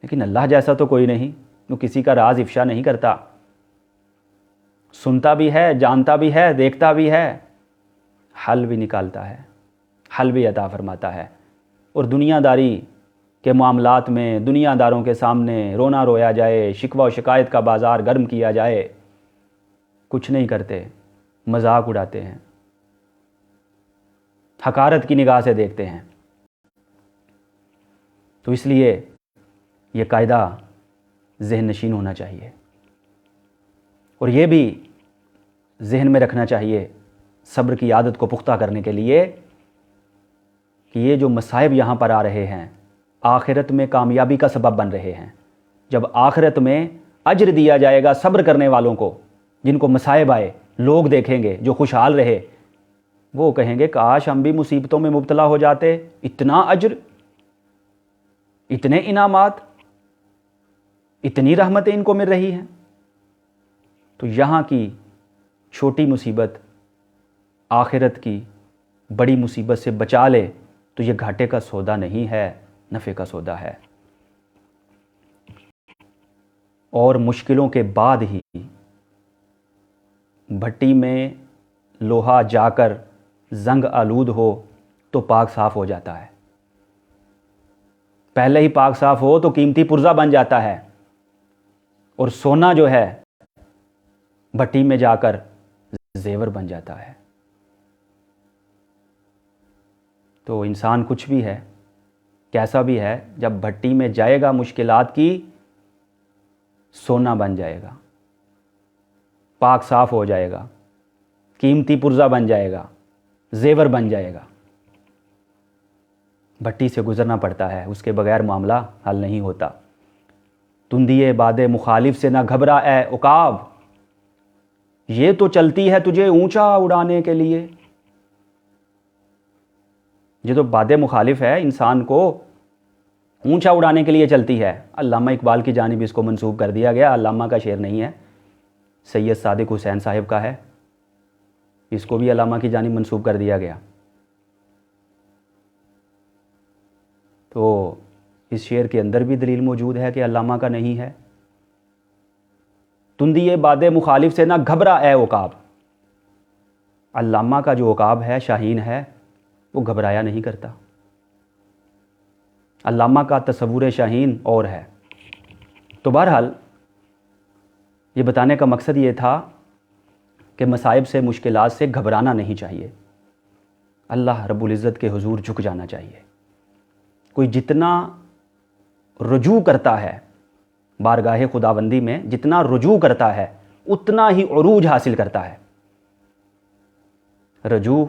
لیکن اللہ جیسا تو کوئی نہیں، وہ کسی کا راز افشا نہیں کرتا، سنتا بھی ہے، جانتا بھی ہے، دیکھتا بھی ہے، حل بھی نکالتا ہے، حل بھی عطا فرماتا ہے۔ اور دنیا داری کے معاملات میں دنیا داروں کے سامنے رونا رویا جائے، شکوہ و شکایت کا بازار گرم کیا جائے، کچھ نہیں کرتے، مذاق اڑاتے ہیں، حقارت کی نگاہ سے دیکھتے ہیں۔ تو اس لیے یہ قاعدہ ذہن نشین ہونا چاہیے، اور یہ بھی ذہن میں رکھنا چاہیے صبر کی عادت کو پختہ کرنے کے لیے کہ یہ جو مصائب یہاں پر آ رہے ہیں آخرت میں کامیابی کا سبب بن رہے ہیں۔ جب آخرت میں اجر دیا جائے گا صبر کرنے والوں کو، جن کو مصائب آئے، لوگ دیکھیں گے جو خوشحال رہے، وہ کہیں گے کاش ہم بھی مصیبتوں میں مبتلا ہو جاتے، اتنا اجر، اتنے انعامات، اتنی رحمتیں ان کو مل رہی ہیں۔ تو یہاں کی چھوٹی مصیبت آخرت کی بڑی مصیبت سے بچا لے تو یہ گھاٹے کا سودا نہیں ہے، نفع کا سودا ہے۔ اور مشکلوں کے بعد ہی بھٹی میں لوہا جا کر زنگ آلود ہو تو پاک صاف ہو جاتا ہے، پہلے ہی پاک صاف ہو تو قیمتی پرزہ بن جاتا ہے، اور سونا جو ہے بھٹی میں جا کر زیور بن جاتا ہے۔ تو انسان کچھ بھی ہے، کیسا بھی ہے، جب بھٹی میں جائے گا مشکلات کی، سونا بن جائے گا، پاک صاف ہو جائے گا، قیمتی پرزہ بن جائے گا، زیور بن جائے گا۔ بھٹی سے گزرنا پڑتا ہے، اس کے بغیر معاملہ حل نہیں ہوتا۔ تندیے باد مخالف سے نہ گھبرا اے عقاب، یہ تو چلتی ہے تجھے اونچا اڑانے کے لیے۔ یہ تو باد مخالف ہے، انسان کو اونچا اڑانے کے لیے چلتی ہے۔ علامہ اقبال کی جانب اس کو منسوب کر دیا گیا، علامہ کا شعر نہیں ہے، سید صادق حسین صاحب کا ہے، اس کو بھی علامہ کی جانب منسوب کر دیا گیا۔ تو اس شعر کے اندر بھی دلیل موجود ہے کہ علامہ کا نہیں ہے۔ تندیے باد مخالف سے نہ گھبرا اے عقاب، علامہ کا جو عقاب ہے، شاہین ہے، وہ گھبرایا نہیں کرتا۔ علامہ کا تصور شاہین اور ہے۔ تو بہرحال یہ بتانے کا مقصد یہ تھا کہ مصائب سے، مشکلات سے گھبرانا نہیں چاہیے، اللہ رب العزت کے حضور جھک جانا چاہیے۔ کوئی جتنا رجوع کرتا ہے بارگاہ خداوندی میں، جتنا رجوع کرتا ہے اتنا ہی عروج حاصل کرتا ہے۔ رجوع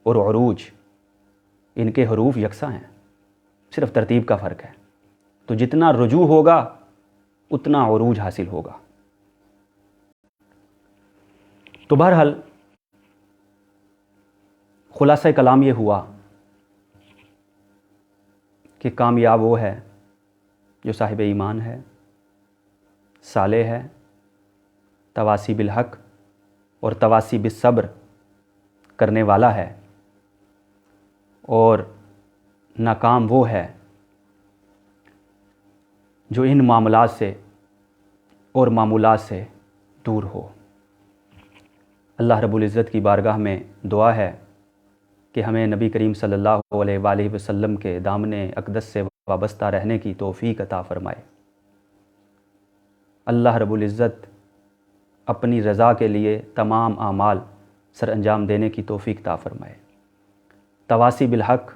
اور عروج ان کے حروف یکساں ہیں، صرف ترتیب کا فرق ہے۔ تو جتنا رجوع ہوگا اتنا عروج حاصل ہوگا۔ تو بہرحال خلاصہ کلام یہ ہوا کہ کامیاب وہ ہے جو صاحب ایمان ہے، صالح ہے، تواسی بالحق اور تواسی بالصبر کرنے والا ہے، اور ناکام وہ ہے جو ان معاملات سے اور معمولات سے دور ہو۔ اللہ رب العزت کی بارگاہ میں دعا ہے کہ ہمیں نبی کریم صلی اللہ علیہ وآلہ وسلم کے دامن اقدس سے وابستہ رہنے کی توفیق عطا فرمائے۔ اللہ رب العزت اپنی رضا کے لیے تمام اعمال سر انجام دینے کی توفیق عطا فرمائے، تواسی بالحق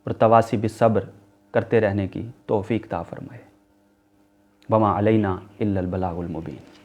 اور تواسی بالصبر کرتے رہنے کی توفیق عطا فرمائے۔ وما علینا الا البلاغ المبین۔